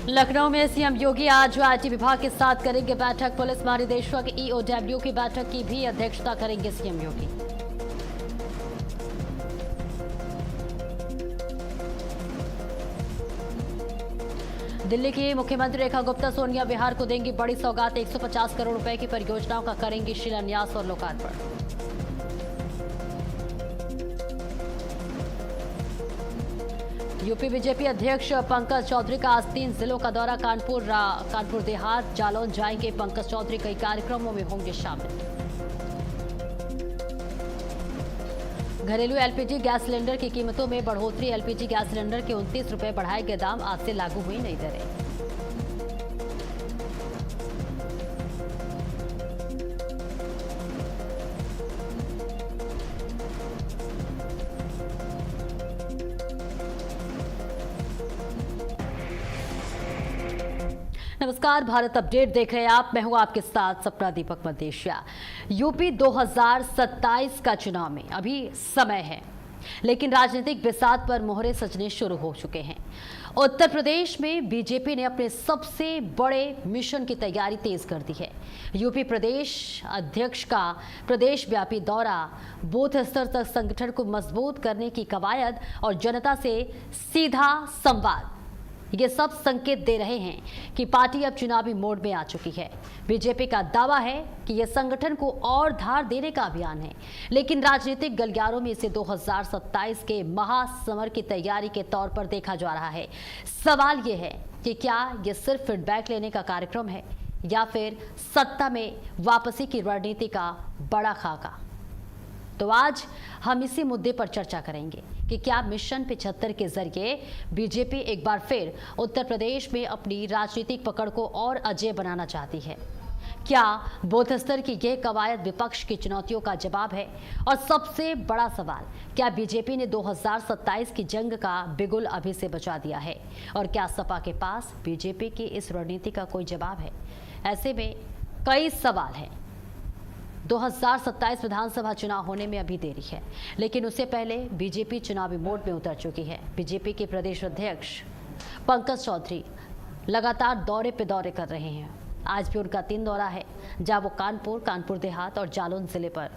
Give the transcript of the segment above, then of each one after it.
लखनऊ में सीएम योगी आज आईटी विभाग के साथ करेंगे बैठक। पुलिस महानिदेशक ईओडब्ल्यू की बैठक की भी अध्यक्षता करेंगे सीएम योगी। दिल्ली की मुख्यमंत्री रेखा गुप्ता सोनिया विहार को देंगी बड़ी सौगात। 150 करोड़ रुपए की परियोजनाओं का करेंगी शिलान्यास और लोकार्पण। यूपी बीजेपी अध्यक्ष पंकज चौधरी का आज 3 जिलों का दौरा। कानपुर देहात, जालौन जाएंगे पंकज चौधरी। कई कार्यक्रमों में होंगे शामिल। घरेलू एलपीजी गैस सिलेंडर की कीमतों में बढ़ोतरी। एलपीजी गैस सिलेंडर के 29 रुपए बढ़ाए गए दाम। आज से लागू हुई नई दरें। नमस्कार, भारत अपडेट देख रहे हैं आप। मैं हूं आपके साथ सपना दीपक मदेशिया। यूपी 2027 का चुनाव में अभी समय है, लेकिन राजनीतिक बिसात पर मोहरे सजने शुरू हो चुके हैं। उत्तर प्रदेश में बीजेपी ने अपने सबसे बड़े मिशन की तैयारी तेज कर दी है। यूपी प्रदेश अध्यक्ष का प्रदेश व्यापी दौरा, बूथ स्तर तक संगठन को मजबूत करने की कवायद और जनता से सीधा संवाद, ये सब संकेत दे रहे हैं कि पार्टी अब चुनावी मोड में आ चुकी है। बीजेपी का दावा है कि यह संगठन को और धार देने का अभियान है, लेकिन राजनीतिक गलियारों में इसे 2027 के महासमर की तैयारी के तौर पर देखा जा रहा है। सवाल यह है कि क्या यह सिर्फ फीडबैक लेने का कार्यक्रम है या फिर सत्ता में वापसी की रणनीति का बड़ा खाका। तो आज हम इसी मुद्दे पर चर्चा करेंगे कि क्या मिशन 75 के जरिए बीजेपी एक बार फिर उत्तर प्रदेश में अपनी राजनीतिक पकड़ को और अजेय बनाना चाहती है। क्या बूथ स्तर की यह कवायद विपक्ष की चुनौतियों का जवाब है? और सबसे बड़ा सवाल, क्या बीजेपी ने 2027 की जंग का बिगुल अभी से बचा दिया है? और क्या सपा के पास बीजेपी की इस रणनीति का कोई जवाब है? ऐसे में कई सवाल हैं। 2027 विधानसभा चुनाव होने में अभी देरी है, लेकिन उससे पहले बीजेपी चुनावी मोड में उतर चुकी है। बीजेपी के प्रदेश अध्यक्ष पंकज चौधरी लगातार दौरे पे दौरे कर रहे हैं। आज भी उनका 3 दौरा है, जहां वो कानपुर देहात और जालौन जिले पर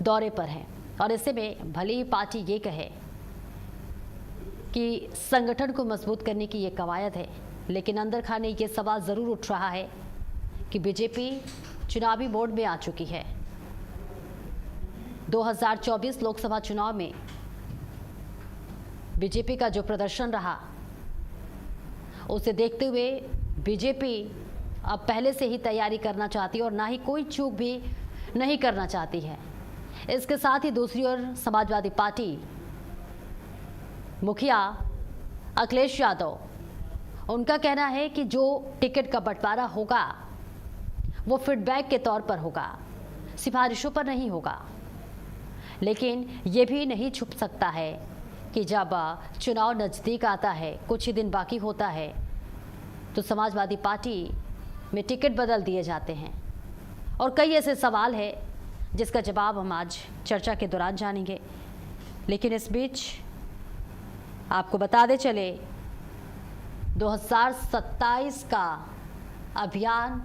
दौरे पर हैं। और ऐसे में भले ही पार्टी ये कहे कि संगठन को मजबूत करने की ये कवायद है, लेकिन अंदर खाने ये सवाल जरूर उठ रहा है कि बीजेपी चुनावी मोड में आ चुकी है। 2024 लोकसभा चुनाव में बीजेपी का जो प्रदर्शन रहा, उसे देखते हुए बीजेपी अब पहले से ही तैयारी करना चाहती है और ना ही कोई चूक भी नहीं करना चाहती है। इसके साथ ही दूसरी ओर समाजवादी पार्टी मुखिया अखिलेश यादव, उनका कहना है कि जो टिकट का बंटवारा होगा वो फीडबैक के तौर पर होगा, सिफारिशों पर नहीं होगा। लेकिन ये भी नहीं छुप सकता है कि जब चुनाव नज़दीक आता है, कुछ ही दिन बाकी होता है, तो समाजवादी पार्टी में टिकट बदल दिए जाते हैं। और कई ऐसे सवाल हैं जिसका जवाब हम आज चर्चा के दौरान जानेंगे। लेकिन इस बीच आपको बताते चले, 2027 का अभियान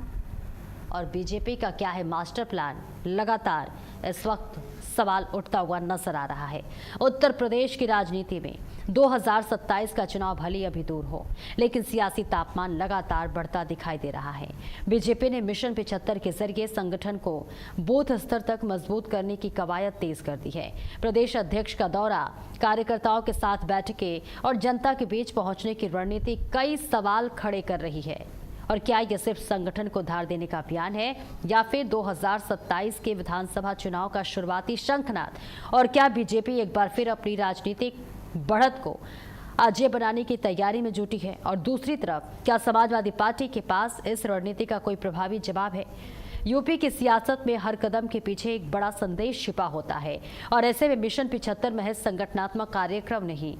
और बीजेपी का क्या है मास्टर प्लान, लगातार इस वक्त सवाल उठता हुआ नजर आ रहा है। उत्तर प्रदेश की राजनीति में 2027 का चुनाव भले अभी दूर हो, लेकिन सियासी तापमान लगातार बढ़ता दिखाई दे रहा है। बीजेपी ने मिशन 75 के जरिए संगठन को बूथ स्तर तक मजबूत करने की कवायद तेज कर दी है। प्रदेश अध्यक्ष का दौरा, कार्यकर्ताओं के साथ बैठकें और जनता के बीच पहुंचने की रणनीति कई सवाल खड़े कर रही है। और क्या यह सिर्फ संगठन को धार देने का अभियान है या फिर 2027 के विधानसभा चुनाव का शुरुआती शंखनाद? और क्या बीजेपी एक बार फिर अपनी राजनीतिक बढ़त को अजेय बनाने की तैयारी में जुटी है? और दूसरी तरफ क्या समाजवादी पार्टी के पास इस रणनीति का कोई प्रभावी जवाब है? यूपी की सियासत में हर कदम के पीछे एक बड़ा संदेश छिपा होता है, और ऐसे में मिशन 75 महज संगठनात्मक कार्यक्रम नहीं,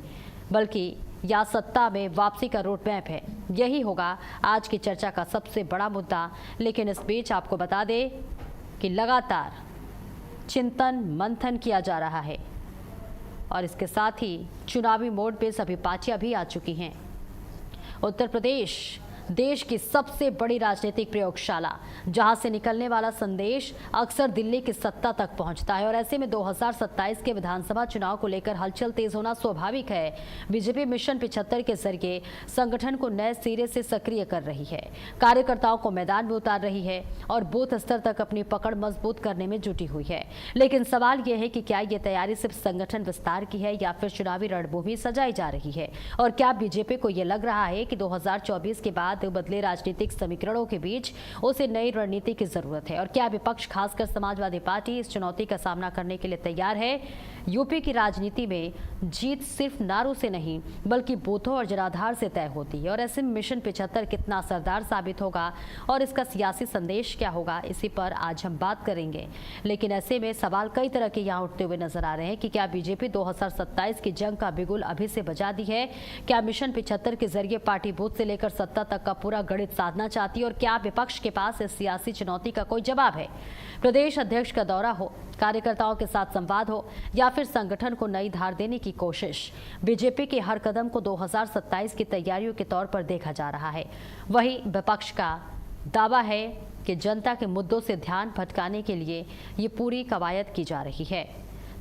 बल्कि या सत्ता में वापसी का रोड मैप है। यही होगा आज की चर्चा का सबसे बड़ा मुद्दा। लेकिन इस बीच आपको बता दें कि लगातार चिंतन मंथन किया जा रहा है और इसके साथ ही चुनावी मोड पे सभी पार्टियां भी आ चुकी हैं। उत्तर प्रदेश देश की सबसे बड़ी राजनीतिक प्रयोगशाला, जहां से निकलने वाला संदेश अक्सर दिल्ली की सत्ता तक पहुंचता है और ऐसे में 2027 के विधानसभा चुनाव को लेकर हलचल तेज होना स्वाभाविक है। बीजेपी मिशन 75 के जरिए संगठन को नए सिरे से सक्रिय कर रही है, कार्यकर्ताओं को मैदान में उतार रही है और बूथ स्तर तक अपनी पकड़ मजबूत करने में जुटी हुई है। लेकिन सवाल यह है कि क्या ये तैयारी सिर्फ संगठन विस्तार की है या फिर चुनावी रणभूमि सजाई जा रही है, और क्या बीजेपी को यह लग रहा है कि 2024 के बाद बदले राजनीतिक समीकरणों के बीच उसे नई रणनीति की जरूरत है, और क्या विपक्ष खासकर समाजवादी पार्टी इस चुनौती का सामना करने के लिए तैयार है। यूपी की राजनीति में जीत सिर्फ नारों से नहीं बल्कि बूथों और जनाधार से तय होती है, और ऐसे में मिशन 75 कितना असरदार साबित होगा और इसका सियासी संदेश क्या होगा, इसी पर आज हम बात करेंगे। लेकिन ऐसे में सवाल कई तरह के यहाँ उठते हुए नजर आ रहे हैं कि क्या बीजेपी 2027 की जंग का बिगुल अभी से बजा दी है, क्या मिशन 75 के जरिए पार्टी बूथ से लेकर सत्ता तक का पूरा गणित साधना चाहती है, और क्या विपक्ष के पास इस सियासी चुनौती का कोई जवाब है। प्रदेश अध्यक्ष का दौरा हो, कार्यकर्ताओं के साथ संवाद हो या फिर संगठन को नई धार देने की कोशिश, बीजेपी के हर कदम को 2027 की तैयारियों के तौर पर देखा जा रहा है। वहीं विपक्ष का दावा है कि जनता के मुद्दों से ध्यान भटकाने के लिए ये पूरी कवायद की जा रही है।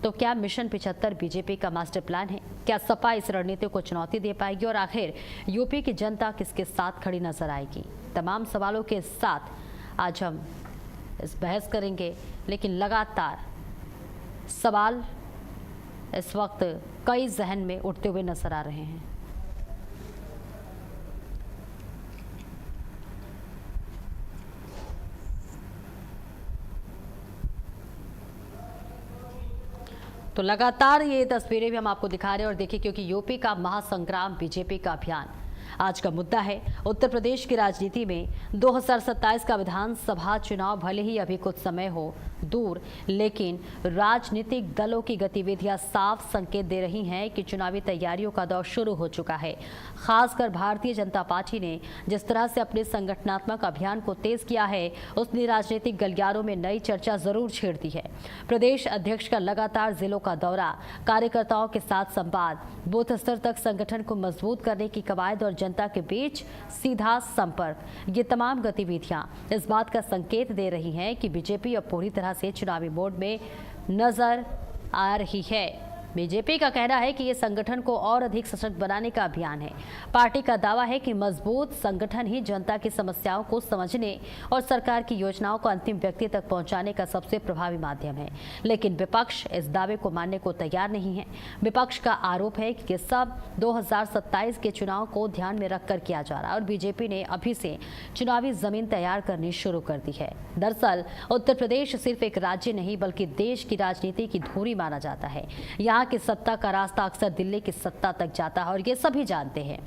तो क्या मिशन 75 बीजेपी का मास्टर प्लान है? क्या सपा इस रणनीति को चुनौती दे पाएगी, और आखिर यूपी की जनता किसके साथ खड़ी नजर आएगी? तमाम सवालों के साथ आज हम इस बहस करेंगे, लेकिन लगातार सवाल इस वक्त कई जहन में उठते हुए नजर आ रहे हैं। तो लगातार ये तस्वीरें भी हम आपको दिखा रहे हैं, और देखिए क्योंकि यूपी का महासंग्राम बीजेपी का अभियान आज का मुद्दा है। उत्तर प्रदेश की राजनीति में 2027 का विधानसभा चुनाव भले ही अभी कुछ समय हो दूर, लेकिन राजनीतिक दलों की गतिविधियां साफ संकेत दे रही हैं कि चुनावी तैयारियों का दौर शुरू हो चुका है। खासकर भारतीय जनता पार्टी ने जिस तरह से अपने संगठनात्मक अभियान को तेज किया है, उसने राजनीतिक गलियारों में नई चर्चा जरूर छेड़ दी है। प्रदेश अध्यक्ष का लगातार जिलों का दौरा, कार्यकर्ताओं के साथ संवाद, बूथ स्तर तक संगठन को मजबूत करने की कवायद और जनता के बीच सीधा संपर्क, ये तमाम गतिविधियां इस बात का संकेत दे रही हैं कि बीजेपी अब पूरी तरह से चुनावी मोड में नजर आ रही है। बीजेपी का कहना है कि ये संगठन को और अधिक सशक्त बनाने का अभियान है। पार्टी का दावा है कि मजबूत संगठन ही जनता की समस्याओं को समझने और सरकार की योजनाओं को अंतिम व्यक्ति तक पहुंचाने का सबसे प्रभावी माध्यम है। लेकिन विपक्ष इस दावे को मानने को तैयार नहीं है। विपक्ष का आरोप है कि सब 2027 के चुनाव को ध्यान में रखकर किया जा रहा है और बीजेपी ने अभी से चुनावी जमीन तैयार करनी शुरू कर दी है। दरअसल उत्तर प्रदेश सिर्फ एक राज्य नहीं बल्कि देश की राजनीति की धुरी माना जाता है। यहाँ की सत्ता का रास्ता अक्सर दिल्ली की सत्ता तक जाता है और ये सभी जानते हैं।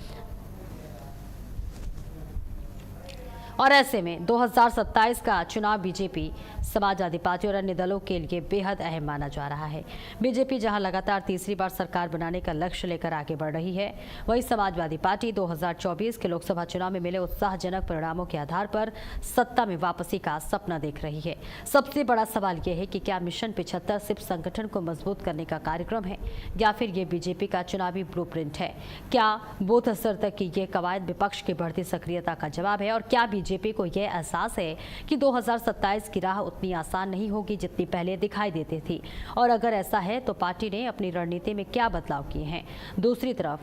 और ऐसे में 2027 का चुनाव बीजेपी, समाजवादी पार्टी और अन्य दलों के लिए बेहद अहम माना जा रहा है। बीजेपी जहां लगातार तीसरी बार सरकार बनाने का लक्ष्य लेकर आगे बढ़ रही है, वहीं समाजवादी पार्टी 2024 के लोकसभा चुनाव में मिले उत्साहजनक परिणामों के आधार पर सत्ता में वापसी का सपना देख रही है। सबसे बड़ा सवाल यह है कि क्या मिशन 75 सिर्फ संगठन को मजबूत करने का कार्यक्रम है या फिर ये बीजेपी का चुनावी ब्लूप्रिंट है? क्या बूथ स्तर तक की ये कवायद विपक्ष की बढ़ती सक्रियता का जवाब है? और क्या बीजेपी को यह एहसास है कि 2027 की राह उतनी आसान नहीं होगी जितनी पहले दिखाई देती थी? और अगर ऐसा है तो पार्टी ने अपनी रणनीति में क्या बदलाव किए हैं? दूसरी तरफ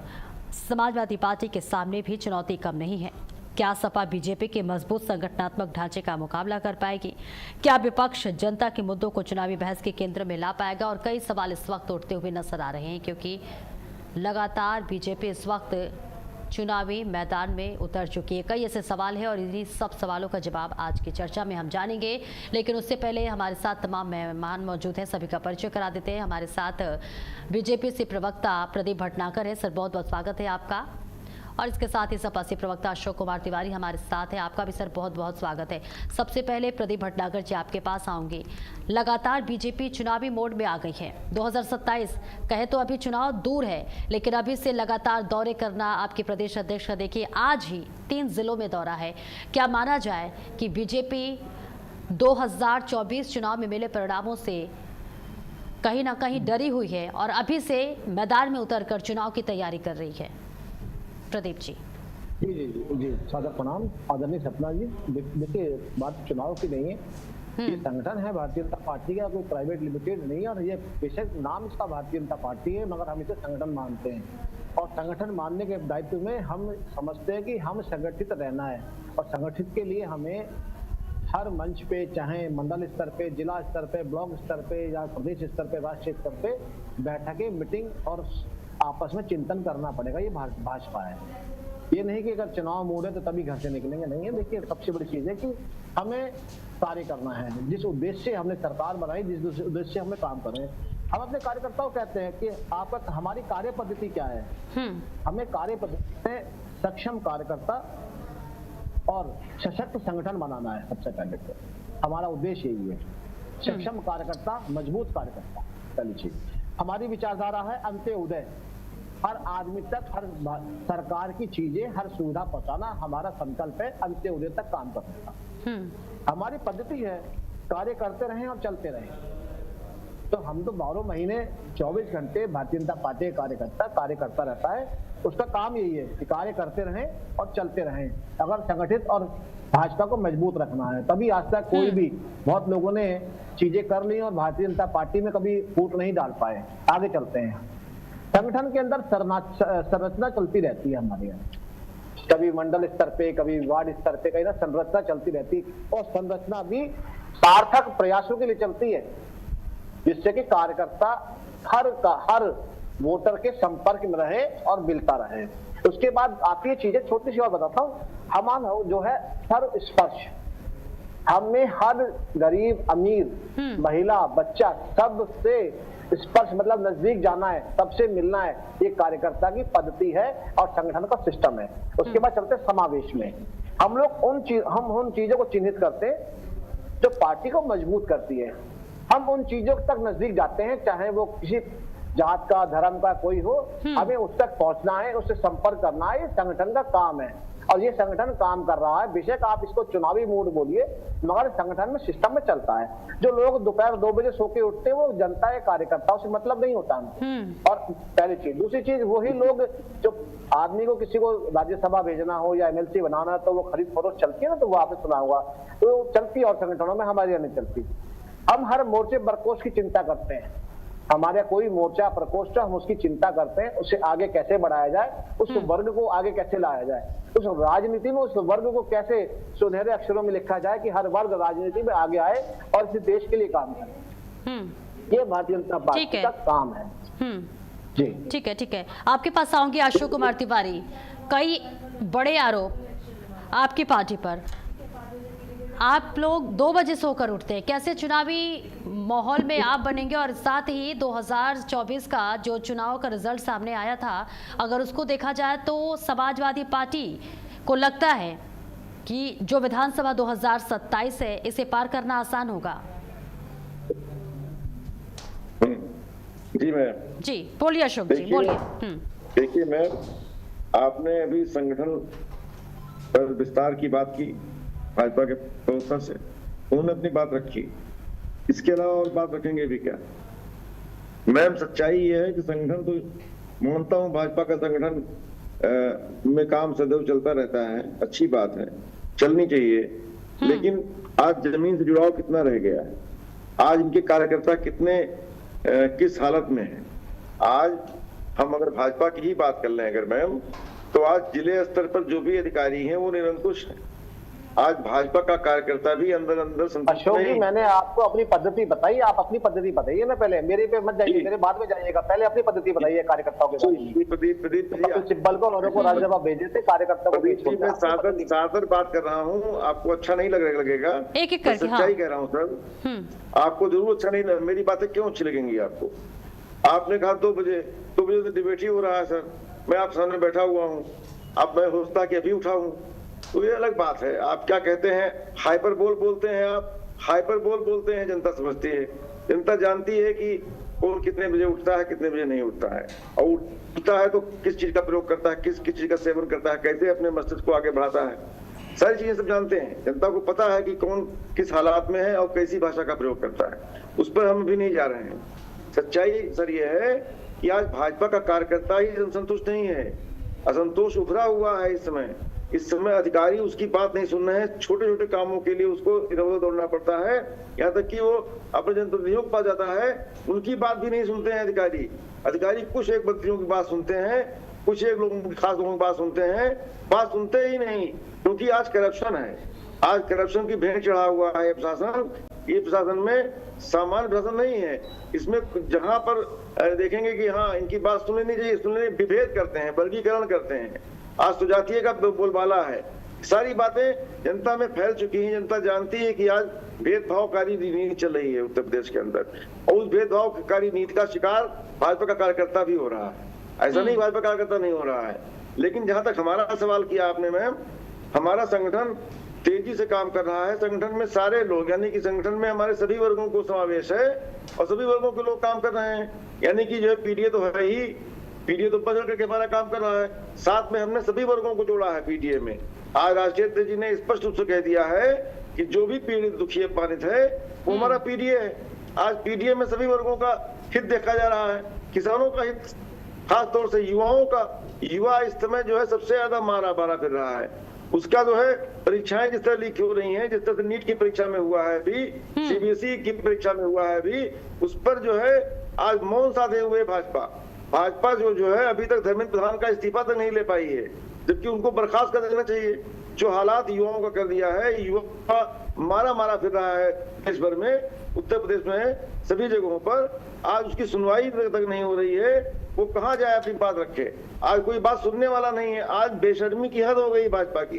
समाजवादी पार्टी के सामने भी चुनौती कम नहीं है। क्या सपा बीजेपी के मजबूत संगठनात्मक ढांचे का मुकाबला कर पाएगी? क्या विपक्ष जनता के मुद्दों को चुनावी बहस के केंद्र में ला पाएगा? और कई सवाल इस वक्त उठते हुए नजर आ रहे हैं, क्योंकि लगातार बीजेपी इस वक्त चुनावी मैदान में उतर चुकी है। कई ऐसे सवाल हैं और इन्हीं सब सवालों का जवाब आज की चर्चा में हम जानेंगे। लेकिन उससे पहले हमारे साथ तमाम मेहमान मौजूद हैं, सभी का परिचय करा देते हैं। हमारे साथ बीजेपी से प्रवक्ता प्रदीप भटनागर है। सर, बहुत बहुत स्वागत है आपका। और इसके साथ ही सपा से प्रवक्ता अशोक कुमार तिवारी हमारे साथ है। आपका भी सर बहुत बहुत स्वागत है। सबसे पहले प्रदीप भटनागर जी, आपके पास आऊंगी। लगातार बीजेपी चुनावी मोड में आ गई है। 2027 कहे तो अभी चुनाव दूर है, लेकिन अभी से लगातार दौरे करना आपके प्रदेश अध्यक्ष का, देखिए आज ही 3 जिलों में दौरा है। क्या माना जाए कि बीजेपी 2024 चुनाव में मिले परिणामों से कहीं ना कहीं डरी हुई है और अभी से मैदान में उतरकर चुनाव की तैयारी कर रही है? प्रदीप जी। जी जी जी जी, सादर प्रणाम आदरणीय सपना जी। देखिए, बात चुनाव की नहीं है। ये संगठन है भारतीय जनता पार्टी का, कोई प्राइवेट लिमिटेड नहीं है। और ये बेशक नाम इसका भारतीय जनता पार्टी है, मगर हम इसे संगठन मानते हैं। और संगठन मानने के दायित्व में हम समझते हैं कि हम संगठित रहना है। और संगठित के लिए हमें हर मंच पे, चाहे मंडल स्तर पे, जिला स्तर पे, ब्लॉक स्तर पे, या प्रदेश स्तर पे, राष्ट्रीय स्तर पे बैठकें, मीटिंग और आपस में चिंतन करना पड़ेगा। ये भाजपा है। ये नहीं कि अगर चुनाव मोड़ है तो तभी घर से निकलेंगे, नहीं है। देखिए, सबसे बड़ी चीज है कि हमें कार्य करना है। जिस उद्देश्य से हमने सरकार बनाई, जिस उद्देश्य से हमें काम कर रहे हैं, हम अपने कार्यकर्ताओं को कहते हैं कि आपका हमारी कार्य पद्धति क्या है। हमें कार्य पद्धति में सक्षम कार्यकर्ता और सशक्त संगठन बनाना है। सबसे पहले तो हमारा उद्देश्य यही है, सक्षम कार्यकर्ता, मजबूत कार्यकर्ता। पहली चीज हमारी विचारधारा है अंत्योदय, हर आदमी तक, हर सरकार की चीजें, हर सुविधा पहुंचाना हमारा संकल्प है। अंत्योदय तक काम करने का हमारी पद्धति है। कार्य करते रहें और चलते रहें। तो हम तो 12 महीने 24 घंटे भारतीय जनता पार्टी का कार्यकर्ता रहता है। उसका काम यही है कि कार्य करते रहें और चलते रहें। अगर संगठित और भाजपा को मजबूत रखना है, तभी आज तक कोई भी, बहुत लोगों ने चीजें कर ली और भारतीय जनता पार्टी में कभी फूट नहीं डाल पाए। आगे चलते हैं। संगठन के अंदर संरचना चलती रहती है हमारे यहाँ, कभी मंडल स्तर पे, कभी वार्ड स्तर पे, कहीं ना संरचना चलती रहती है। और संरचना भी सार्थक प्रयासों के लिए चलती है, जिससे कि कार्यकर्ता हर वोटर के संपर्क में रहे और मिलता रहे। उसके बाद आती है चीजें, छोटी सी और बताता हूँ। हमारा जो है सर्व स्पर्श, हमें हर गरीब, अमीर, महिला, बच्चा, सबसे स्पर्श मतलब नजदीक जाना है, सबसे मिलना है। ये कार्यकर्ता की पद्धति है और संगठन का सिस्टम है। उसके बाद चलते समावेश में। हम लोग उन चीजों को चिन्हित करते हैं जो पार्टी को मजबूत करती है। हम उन चीजों तक नजदीक जाते हैं, चाहे वो किसी जात का, धर्म का कोई हो, हमें उस तक पहुंचना है, उससे संपर्क करना है। ये संगठन का काम है और ये संगठन काम कर रहा है। बेशक आप इसको चुनावी मूड बोलिए, मगर संगठन में, सिस्टम में चलता है। जो लोग दोपहर 2 बजे सो के उठते हैं, वो जनता के कार्यकर्ताओं से मतलब नहीं होता हमको। और पहली चीज। दूसरी चीज, वही लोग जो आदमी को, किसी को राज्यसभा भेजना हो या MLC बनाना, तो वो खरीद फरोख्त चलती है ना, तो वो आपने सुना होगा, तो चलती है। और संगठनों में हमारे यहाँ नहीं चलती। हम हर मोर्चे प्रकोष्ठ की चिंता करते हैं। हमारे कोई मोर्चा प्रकोष्ठ, हम उसकी चिंता करते हैं, उसे आगे कैसे बढ़ाया जाए, उस वर्ग को आगे कैसे लाया जाए, उस राजनीति में उस वर्ग को कैसे सुनहरे अक्षरों में लिखा जाए कि हर वर्ग राजनीति में आगे आए और इस देश के लिए काम करे। ये भारतीय जनता पार्टी का काम है। जी ठीक है, ठीक है। आपके पास आऊंगी अशोक कुमार तिवारी। कई बड़े आरोप आपकी पार्टी पर। आप लोग 2 बजे सोकर उठते हैं, कैसे चुनावी माहौल में आप बनेंगे? और साथ ही 2024 का जो चुनाव का रिजल्ट सामने आया था, अगर उसको देखा जाए तो समाजवादी पार्टी को लगता है कि जो विधानसभा 2027 है, इसे पार करना आसान होगा। जी बोलिए अशोक जी, बोलिए। देखिए, मैं, आपने अभी संगठन पर विस्तार की बात की भाजपा के प्रवक्ता से, उन्होंने अपनी बात रखी। इसके अलावा और बात रखेंगे भी क्या? मैम, सच्चाई ये है कि संगठन तो मानता हूं, भाजपा का संगठन में काम सदैव चलता रहता है, अच्छी बात है, चलनी चाहिए। लेकिन आज जमीन से जुड़ाव कितना रह गया है? आज इनके कार्यकर्ता कितने किस हालत में है? आज हम अगर भाजपा की ही बात कर लें अगर मैम, तो आज जिले स्तर पर जो भी अधिकारी हैं वो निरंकुश हैं। आज भाजपा का कार्यकर्ता भी अंदर संतुष्ट अशोक जी, मैंने आपको अपनी पद्धति बताई, आप अपनी पद्धति बताइए ना पहले। मेरे पे मत जाइए, मेरे बाद में जाइएगा। पहले अपनी पद्धति बताइए कार्यकर्ताओं के बारे में। प्रदीप सिब्बल को उन्होंने को राज्यसभा भेजे थे, कार्यकर्ता को बीच में। सादर बात कर रहा हूँ, आपको अच्छा नहीं लगेगा, एक एक करके सच्चाई कह रहा हूँ सर। आपको जरूर अच्छा नहीं, मेरी बातें क्यों अच्छी लगेंगी आपको? आपने कहा 2 बजे तो डिबेट ही हो रहा है सर, मैं आप सामने बैठा हुआ हूँ, अब मैं होता कि अभी उठा हूँ, तो ये अलग बात है। आप क्या कहते हैं, हाइपरबोल बोलते हैं, आप हाइपरबोल बोलते हैं। जनता समझती है, जनता जानती है कि कौन कितने बजे उठता है, कितने बजे नहीं उठता है, और उठता है तो किस चीज का प्रयोग करता है, किस चीज का सेवन करता है, कैसे अपने मस्तिष्क को आगे बढ़ाता है, सारी चीजें सब जानते हैं। जनता को पता है कि कौन किस हालात में है और कैसी भाषा का प्रयोग करता है। उस पर हम भी नहीं जा रहे हैं। सच्चाई सर ये है कि आज भाजपा का कार्यकर्ता ही संतुष्ट नहीं है, असंतोष उभरा हुआ है इस समय। इस समय अधिकारी उसकी बात नहीं सुन रहे हैं। छोटे छोटे कामों के लिए उसको इधर उधर दौड़ना पड़ता है, यहाँ तक कि वो अपने जनप्रतिनिधियों के पास जाता है, उनकी बात भी नहीं सुनते हैं अधिकारी कुछ एक मंत्रियों की बात सुनते हैं, कुछ एक लोगों की, खास लोगों की बात सुनते हैं, बात सुनते ही नहीं, क्योंकि आज करप्शन है, आज करप्शन की भेंट चढ़ा हुआ है ये प्रशासन में सामान्य प्रशासन नहीं है। इसमें जहां पर देखेंगे कि हाँ इनकी बात सुननी नहीं चाहिए, सुनने विभेद करते हैं, वर्गीकरण करते हैं। आज तो जातीय का बोलबाला है, सारी बातें जनता में फैल चुकी हैं। जनता जानती है कि आज भेदभावकारी नीति चल रही है उत्तर प्रदेश के अंदर, और उस भेदभावकारी नीति का शिकार भाजपा का कार्यकर्ता भी हो रहा है। ऐसा नहीं भाजपा कार्यकर्ता नहीं हो रहा है, लेकिन जहां तक हमारा सवाल किया आपने मैम, हमारा संगठन तेजी से काम कर रहा है। संगठन में सारे लोग, यानी कि संगठन में हमारे सभी वर्गों को समावेश है और सभी वर्गों के लोग काम कर रहे हैं। यानी कि जो है पीडीए तो है ही, पीडीए तो बदल करके हमारा काम कर रहा है, साथ में हमने सभी वर्गों को जोड़ा है पीडीए में। आज राष्ट्रीय अध्यक्ष जी ने स्पष्ट रूप से कह दिया है कि जो भी पीड़ित दुखी अपमानित है वो हमारा पीडीए है। आज पीडीए में सभी वर्गों का हित देखा जा रहा है, किसानों का हित, खास तौर से युवाओं का। युवा इस समय जो है सबसे ज्यादा मारा फिर रहा है। उसका जो है परीक्षाएं जिस तरह लीक हो रही हैं, जिस तरह से नीट की परीक्षा में हुआ है अभी, सीबीएसई की परीक्षा में हुआ है अभी, उस पर जो है आज मौन साधे हुए भाजपा जो है अभी तक धर्मेंद्र प्रधान का इस्तीफा तक नहीं ले पाई है, जबकि उनको बर्खास्त कर देना चाहिए। जो हालात युवाओं का कर दिया है, युवा मारा फिर रहा है देश भर में, उत्तर प्रदेश में सभी जगहों पर, आज उसकी सुनवाई तक नहीं हो रही है। वो कहाँ जाए अपनी बात रखे, आज कोई बात सुनने वाला नहीं है। आज बेशर्मी की हद हो गई भाजपा की।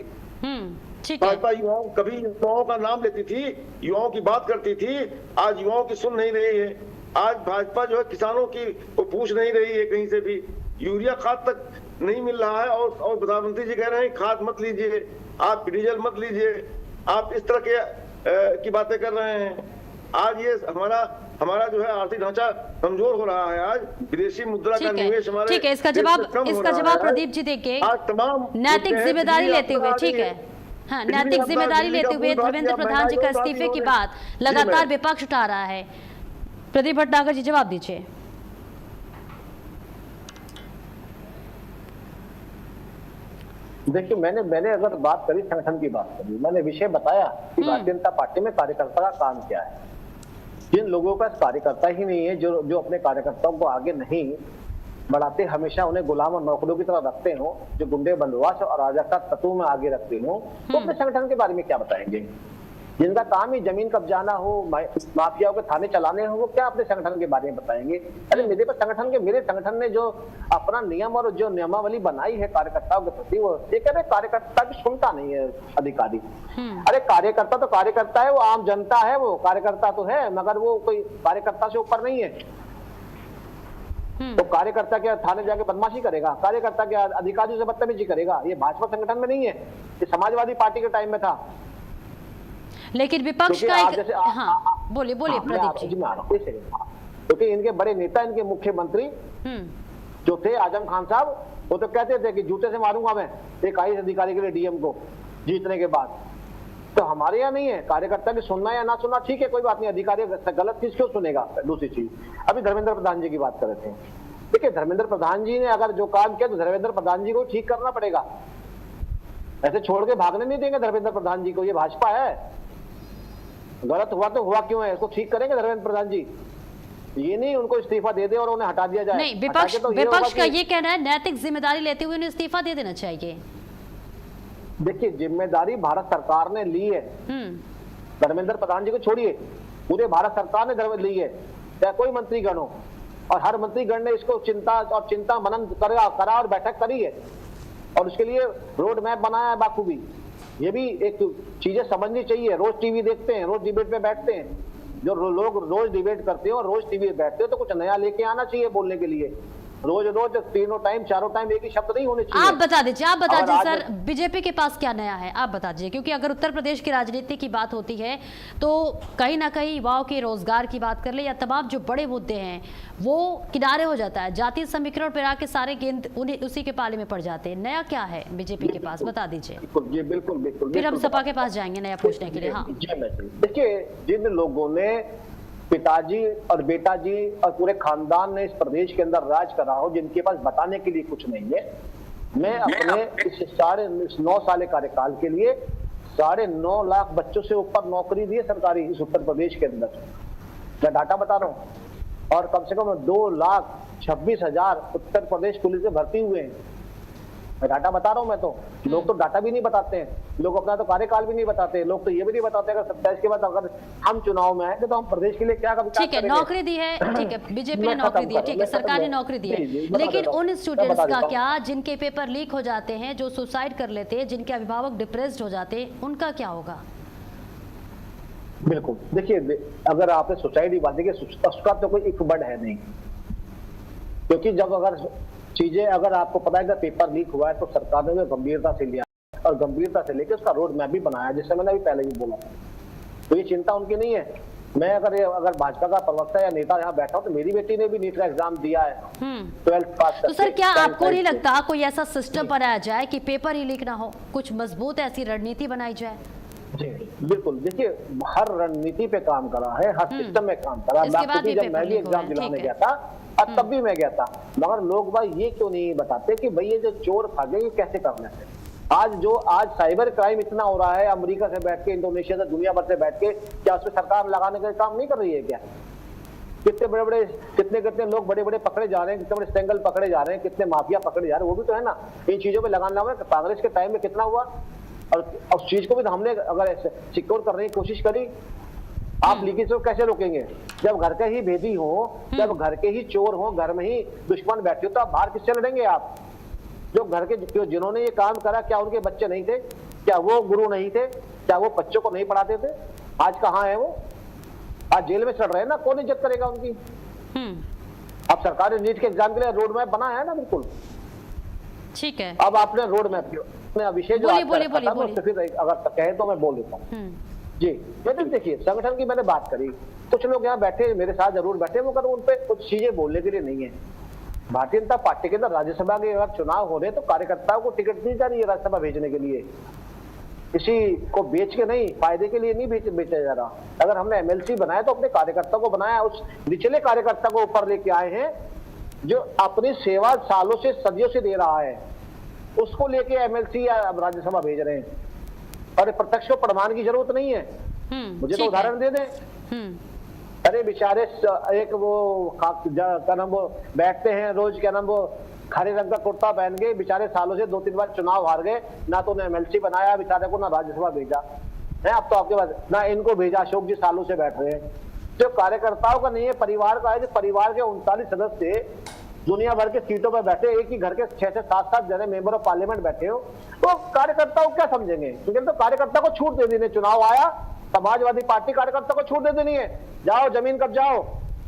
भाजपा युवाओं, कभी युवाओं का नाम लेती थी, युवाओं की बात करती थी, आज युवाओं की सुन नहीं रही है। आज भाजपा जो है किसानों की वो पूछ नहीं रही है, कहीं से भी यूरिया खाद तक नहीं मिल रहा है, और प्रधानमंत्री जी कह रहे हैं खाद मत लीजिए, आप डीजल मत लीजिए, आप इस तरह के की बातें कर रहे हैं। आज ये हमारा जो है आर्थिक ढांचा कमजोर हो रहा है। आज विदेशी मुद्रा का निवेश हमारे, ठीक है, इसका जवाब प्रदीप जी देंगे। आज तमाम नैतिक जिम्मेदारी लेते हुए, ठीक है, हाँ, नैतिक जिम्मेदारी लेते हुए धर्मेंद्र प्रधान जी का इस्तीफे की बात लगातार विपक्ष उठा रहा है। प्रदीप भटनागर जी जवाब दीजिए। देखिए, मैंने अगर बात करी, संगठन की बात करी, मैंने विषय बताया कि भारतीय जनता पार्टी में कार्यकर्ता का काम क्या है। जिन लोगों का कार्यकर्ता ही नहीं है, जो अपने कार्यकर्ताओं को आगे नहीं बढ़ाते, हमेशा उन्हें गुलाम और नौकरों की तरह रखते हो, जो गुंडे बंदोबस्त और अराजकता तत्वों में आगे रखते हो, तो अपने संगठन के बारे में क्या बताएंगे? जिनका काम ही जमीन कब्जाना हो, माफियाओं के थाने चलाने हो, वो क्या अपने संगठन के बारे में बताएंगे? अरे मेरे संगठन ने जो अपना नियम और जो नियमावली बनाई है कार्यकर्ताओं के प्रति, वो ये कह रहे कार्यकर्ता की सुनता नहीं है अधिकारी। अरे कार्यकर्ता तो कार्यकर्ता है, वो आम जनता है, वो कार्यकर्ता तो है, मगर वो कोई कार्यकर्ता से ऊपर नहीं है। तो कार्यकर्ता क्या थाने जाके बदमाशी करेगा? कार्यकर्ता क्या अधिकारियों से बदतमीजी करेगा? ये भाजपा संगठन में नहीं है, ये समाजवादी पार्टी के टाइम में था। लेकिन विपक्ष का एक, हाँ, बोलिए प्रदीप जी। क्योंकि इनके बड़े नेता, इनके मुख्यमंत्री जो थे आजम खान साहब, वो तो कहते थे कि जूते से मारूंगा मैं एक आईएएस अधिकारी के लिए, डीएम को जीतने के बाद। तो हमारे यहाँ नहीं है, कार्यकर्ता की सुनना या ना सुनना ठीक है, कोई बात नहीं, अधिकारी गलत चीज क्यों सुनेगा? दूसरी चीज, अभी धर्मेंद्र प्रधान जी की बात कर रहे थे। देखिए, धर्मेंद्र प्रधान जी ने अगर जो काम किया तो धर्मेंद्र प्रधान जी को ठीक करना पड़ेगा, ऐसे छोड़ के भागने नहीं देंगे धर्मेंद्र प्रधान जी को। ये भाजपा है, गलत हुआ तो हुआ क्यों है, इसको ठीक करेंगे धर्मेंद्र प्रधान जी। ये नहीं उनको इस्तीफा दे दे और उन्हें हटा दिया जाए। नहीं, विपक्ष का ये कहना है नैतिक जिम्मेदारी लेते हुए उन्हें इस्तीफा दे देना चाहिए। देखिए, जिम्मेदारी भारत सरकार ने ली है, धर्मेंद्र प्रधान जी को छोड़िए, पूरे भारत सरकार ने ली है, चाहे कोई मंत्रीगण हो, और हर मंत्रीगण ने इसको चिंता मनन करा और बैठक करी है, और उसके लिए रोड मैप बनाया है बाखूबी। ये भी एक चीजें समझनी चाहिए। रोज टीवी देखते हैं, रोज डिबेट में बैठते हैं, जो लोग रोज डिबेट करते हैं और रोज टीवी में बैठते हैं, तो कुछ नया लेके आना चाहिए बोलने के लिए। रोज तीनों टाइम चारों टाइम एक ही शब्द नहीं होने चाहिए। आप बता दीजिए सर, बीजेपी के पास क्या नया है, आप बता दीजिए। क्योंकि अगर उत्तर प्रदेश की राजनीति की बात होती है तो कहीं ना कहीं युवाओं के रोजगार की बात कर ले या तमाम जो बड़े मुद्दे हैं वो किनारे हो जाता है, जातीय समीकरण पर आके सारे गेंद उन्हीं उसी के पाले में पड़ जाते हैं। नया क्या है बीजेपी के पास, बता दीजिए। बिल्कुल, फिर हम सपा के पास जाएंगे नया पूछने के लिए। हाँ, देखिए, जिन लोगों ने पिताजी और बेटा जी और पूरे खानदान ने इस प्रदेश के अंदर राज करा हो, जिनके पास बताने के लिए कुछ नहीं है, मैं अपने इस 9 साल कार्यकाल के लिए 9.5 लाख बच्चों से ऊपर नौकरी दी है सरकारी इस उत्तर प्रदेश के अंदर। मैं डाटा बता रहा हूँ। और कम से कम 2,26,000 उत्तर प्रदेश पुलिस में भर्ती हुए हैं। मैं डाटा बता रहा हूँ। मैं तो लोग तो डाटा भी नहीं बताते हैं, लोग अपना तो कार्यकाल भी नहीं बताते, लोग तो ये भी नहीं बताते अगर 27 के बाद अगर हम चुनाव में आएंगे तो हम प्रदेश के लिए क्या विकास ठीक है, नौकरी दी है, ठीक है, बीजेपी ने नौकरी दी है, ठीक है, सरकार ने नौकरी दी है, लेकिन उन स्टूडेंट्स का क्या जिनके पेपर लीक हो जाते हैं, जो सुसाइड कर लेते हैं, जिनके अभिभावक डिप्रेस्ड हो जाते हैं, उनका क्या होगा? बिल्कुल, देखिए अगर आपने सुसाइड की बात की, उसका तो कोई एक बड़ है नहीं, क्योंकि जब अगर चीजें अगर आपको पता है कि पेपर लीक हुआ है तो सरकार ने गंभीरता से लिया और गंभीरता से लेकर उसका रोड मैप भी बनाया, जिससे मैंने अभी पहले भी बोला। तो ये चिंता उनकी नहीं है। मैं अगर भाजपा का प्रवक्ता या नेता यहाँ बैठा हूँ तो मेरी बेटी ने भी नीट का एग्जाम दिया है 12th पास। तो सर क्या आपको नहीं लगता कोई ऐसा सिस्टम बनाया जाए कि पेपर ही लीक ना हो, कुछ मजबूत ऐसी रणनीति बनाई जाए? जी बिल्कुल, देखिए हर रणनीति पे काम करा है, हर सिस्टम में काम करा। जब मैं भी एग्जाम दिलाने गया था और तब भी मैं गया था, मगर लोग भाई ये क्यों नहीं बताते कि भाई ये जो चोर भागे ये कैसे कर रहे हैं। आज साइबर क्राइम इतना हो रहा है, अमेरिका से बैठ के, इंडोनेशिया से, दुनिया भर से बैठ के, क्या उसमें सरकार लगाने का काम नहीं कर रही है क्या? कितने लोग बड़े पकड़े जा रहे हैं, कितने बड़े स्टेंगल पकड़े जा रहे हैं, कितने माफिया पकड़े जा रहे हैं, वो भी तो है ना। इन चीजों पे लगाना हुआ कांग्रेस के टाइम में कितना हुआ, और उस चीज को भी हमने अगर सिक्योर करने की कोशिश करी। आप लीकेज को कैसे रोकेंगे? जब घर के ही भेदी हो, जब घर के ही चोर हो, घर में ही दुश्मन बैठे हो, तो आप बाहर किससे लड़ेंगे? आप जो घर के जिन्होंने ये काम करा, क्या उनके बच्चे नहीं थे? क्या वो गुरु नहीं थे? क्या वो बच्चों को नहीं पढ़ाते थे? आज कहाँ है वो? आज जेल में चढ़ रहे हैं ना, कौन इज्जत करेगा उनकी? अब सरकार ने नीट के एग्जाम के लिए रोड मैप बनाया है ना, बिल्कुल ठीक है। अब आपने रोड मैप विषय जो बोलिए। फिर अगर कहे तो मैं बोल देता हूँ। जी मैडम, देखिए संगठन की मैंने बात करी, कुछ लोग यहाँ बैठे मेरे साथ जरूर बैठे, मगर उन पे कुछ चीजें बोलने के लिए नहीं है। भारतीय जनता पार्टी के अंदर राज्यसभा के अगर चुनाव हो रहे तो कार्यकर्ताओं को टिकट दी जा रही है राज्यसभा भेजने के लिए, किसी को बेच के नहीं, फायदे के लिए नहीं बेचा जा रहा। अगर हमने एमएलसी बनाया तो अपने कार्यकर्ता को बनाया, उस निचले कार्यकर्ता को ऊपर लेके आए हैं जो अपनी सेवा सालों से सदियों से दे रहा है, उसको लेके एमएलसी या राज्यसभा भेज रहे हैं। और प्रत्यक्ष को प्रमाण की जरूरत नहीं है। मुझे तो उदाहरण दे दें। अरे बेचारे एक वो क्या नाम, वो बैठते हैं रोज, क्या नाम, वो हरे रंग का कुर्ता पहन के, बेचारे सालों से 2-3 बार चुनाव हार गए, ना तो उन्हें एमएलसी बनाया बेचारे को, ना राज्यसभा भेजा है। अब तो आपके पास ना इनको भेजा, अशोक जी सालों से बैठ रहे हैं। जो कार्यकर्ताओं का नहीं है, परिवार का है। जो परिवार के 39 सदस्य दुनिया भर के सीटों पर बैठे, एक ही घर के 6 से 7 जने मेंबर ऑफ पार्लियामेंट बैठे हो, तो कार्यकर्ताओं क्या समझेंगे? क्योंकि तो कार्यकर्ता को छूट दे देनी, चुनाव आया, समाजवादी पार्टी कार्यकर्ता को छूट दे देनी है, जाओ जमीन कब्जाओ,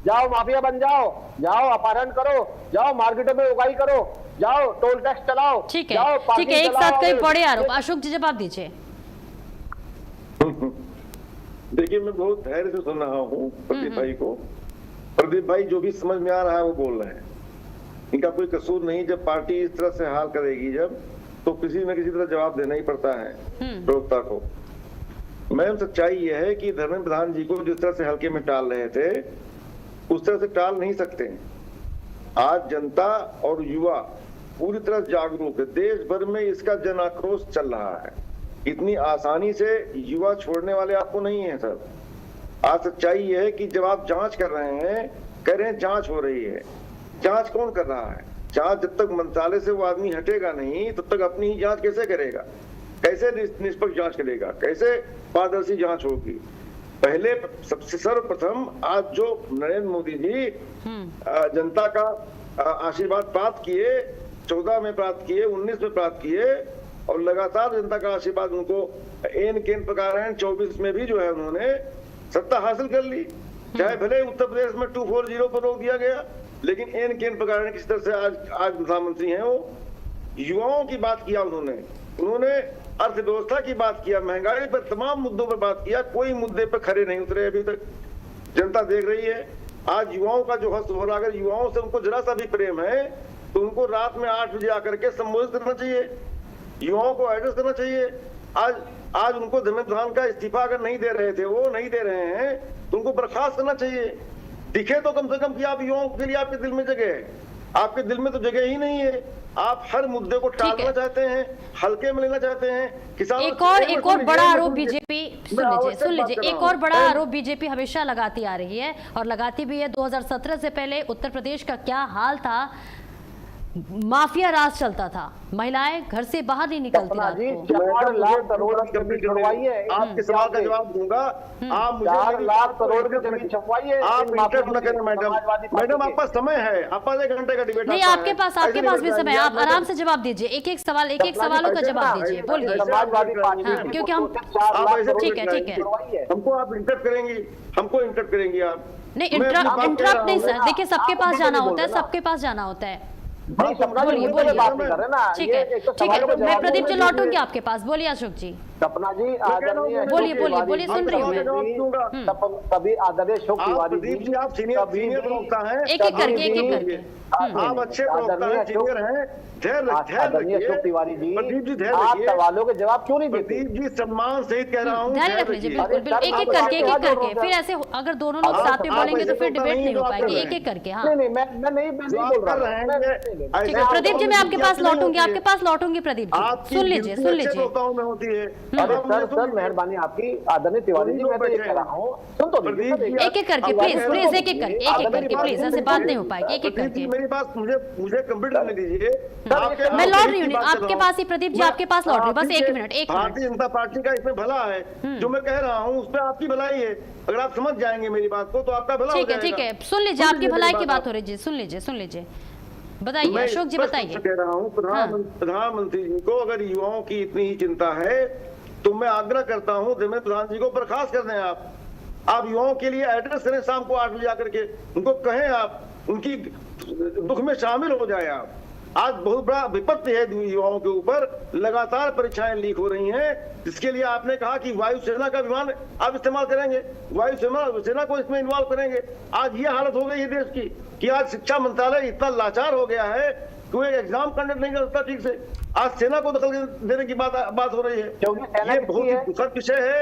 जाओ माफिया बन जाओ, जाओ अपहरण करो, जाओ मार्केटों में उगाई करो, जाओ टोल टैक्स चलाओ। ठीक है, ठीक है, एक साथ कई बड़े आरोप। अशोक जी जवाब दीजिए। देखिए मैं बहुत धैर्य से सुन रहा हूँ प्रदीप भाई को। प्रदीप भाई जो भी समझ में आ रहा है वो बोल रहे हैं, इनका कोई कसूर नहीं। जब पार्टी इस तरह से हाल करेगी जब, तो किसी न किसी तरह जवाब देना ही पड़ता है प्रवक्ता को। मैम सच्चाई यह है कि धर्मेंद्र प्रधान जी को जिस तरह से हल्के में टाल रहे थे उस तरह से टाल नहीं सकते। आज जनता और युवा पूरी तरह जागरूक है, देश भर में इसका जन आक्रोश चल रहा है। इतनी आसानी से युवा छोड़ने वाले आपको नहीं है सर। आज सच्चाई यह है कि जब आप जांच कर रहे हैं, कह रहे हैं जांच हो रही है, जांच कौन कर रहा है? जांच जब तक मंत्रालय से वो आदमी हटेगा नहीं तब तक अपनी ही जांच कैसे करेगा? कैसे निष्पक्ष जांच करेगा? कैसे पारदर्शी जांच होगी? पहले सबसे सर्वप्रथम आज जो नरेंद्र मोदी जी जनता का आशीर्वाद प्राप्त किए, 14 में प्राप्त किए, 19 में प्राप्त किए, और लगातार जनता का आशीर्वाद उनको एन केन प्रकार 24 में भी जो है उन्होंने सत्ता हासिल कर ली। चाहे भले उत्तर प्रदेश में 240 पर रोक दिया गया, लेकिन एन केन प्रकार किस तरह से आज प्रधानमंत्री हैं। वो युवाओं की बात किया उन्होंने अर्थव्यवस्था की बात किया, महंगाई पर, तमाम मुद्दों पर बात किया। कोई मुद्दे पर खड़े नहीं उतरे अभी तक। जनता देख रही है आज युवाओं का जो हस्त हो रहा। अगर युवाओं से उनको जरा सा भी प्रेम है तो उनको रात में 8 बजे आकर के संबोधित करना चाहिए, युवाओं को एड्रेस करना चाहिए। आज उनको धर्मेंद्र प्रधान का इस्तीफा अगर नहीं दे रहे थे, वो नहीं दे रहे हैं, तो उनको बर्खास्त करना चाहिए। दिखे तो कम से कम कि आप युवाओं के लिए आपके दिल में जगह है। आपके दिल में तो जगह ही नहीं है। आप हर मुद्दे को टालना चाहते हैं, हल्के में लेना चाहते हैं। किसानों एक और बड़ा आरोप बीजेपी, सुन लीजिए, एक और बड़ा आरोप बीजेपी हमेशा लगाती आ रही है और लगाती भी है। 2017 से पहले उत्तर प्रदेश का क्या हाल था, माफिया राज चलता था, महिलाएं घर से बाहर नहीं निकलती रात को। 4 लाख करोड़ की जमीन छुड़वाई है। आपके सवाल का जवाब दूंगा। आप मुझे 4 लाख करोड़ की जमीन छुड़वाई है। आप इंटरप्ट न करें मैडम, आपका समय है, आपके पास 1 घंटे का डिबेट नहीं, आपके पास भी समय, आप आराम से जवाब दीजिए, एक एक सवालों का जवाब दीजिए, बोलिए। समाजवादी पार्टी क्योंकि हम ठीक है हमको आप इंटरप्ट करेंगी, हमको इंटरप्ट करेंगी आप नहीं, इंटरप्ट नहीं सर, देखिए सबके पास जाना होता है, सबके पास जाना होता है। बोलिए, ठीक है, मैं प्रदीप जी लौटूंगी आपके पास, बोलिए अशोक जी। सपना जी आदरणीय, बोलिए, सुन रही हूँ मैं। तभी आदरणीय अशोक तिवारी जी, आप सीनियर प्रवक्ता हैं, एक एक करके आप अच्छे प्रवक्ता हैं, सीनियर हैं, आदरणीय अशोक तिवारी जी, प्रदीप जी धैर्य आप रखिए। सवालों के जवाब क्यों नहीं देते? प्रदीप जी सम्मान सहित कह रहा हूँ, धैर्य रख लीजिए, बिल्कुल एक एक करके, फिर ऐसे अगर दोनों लोग साथ में बोलेंगे तो फिर डिबेट नहीं हो पाएगी, एक एक करके। हाँ नहीं, मैं नहीं बोल रहा हूँ। ठीक है प्रदीप जी, मैं आपके पास लौटूंगी, प्रदीप जी सुन लीजिए। में होती है। सर मेहरबानी आपकी, आदरणीय तिवारी जी, मैं तो ये कह रहा हूँ, सुन तो एक एक करके प्लीज, एक एक करके प्लीज, ऐसे बात नहीं हो पाएगी, एक एक करके। मेरी बात मुझे कंप्लीट करने दीजिए। मैं लौट रही हूँ, आपके पास ही प्रदीप जी, आपके पास लौट रही हूँ, बस एक मिनट। भारतीय जनता पार्टी का इसमें भला है, जो मैं कह रहा हूँ उसमें आपकी भलाई है। अगर आप समझ जाएंगे मेरी बात को तो आपका भला हो जाएगा। ठीक है, सुन लीजिए, आपकी भलाई की बात हो रही है, सुन लीजिए, बताइए अशोक जी, बताइए। कह रहा हूँ प्रधानमंत्री जी को अगर युवाओं की इतनी ही चिंता है तो मैं आग्रह करता हूँ धर्मेंद्र प्रधान जी को बर्खास्त कर दें। आप युवाओं के लिए एड्रेस करें, शाम को 8 बजे आकर के उनको कहें, आप उनकी दुख में शामिल हो जाए। आप आज बहुत बड़ा विपत्ति है युवाओं के ऊपर, लगातार परीक्षाएं लीक हो रही हैं, जिसके लिए आपने कहा कि वायुसेना का विमान आप इस्तेमाल करेंगे, वायुसेना को इसमें इन्वॉल्व करेंगे। आज ये हालत हो गई है देश की कि आज शिक्षा मंत्रालय इतना लाचार हो गया है कि वो एग्जाम कंडक्ट नहीं करता ठीक से। आज सेना को दखल देने की बात हो रही है। ये बहुत ही दुखद विषय है,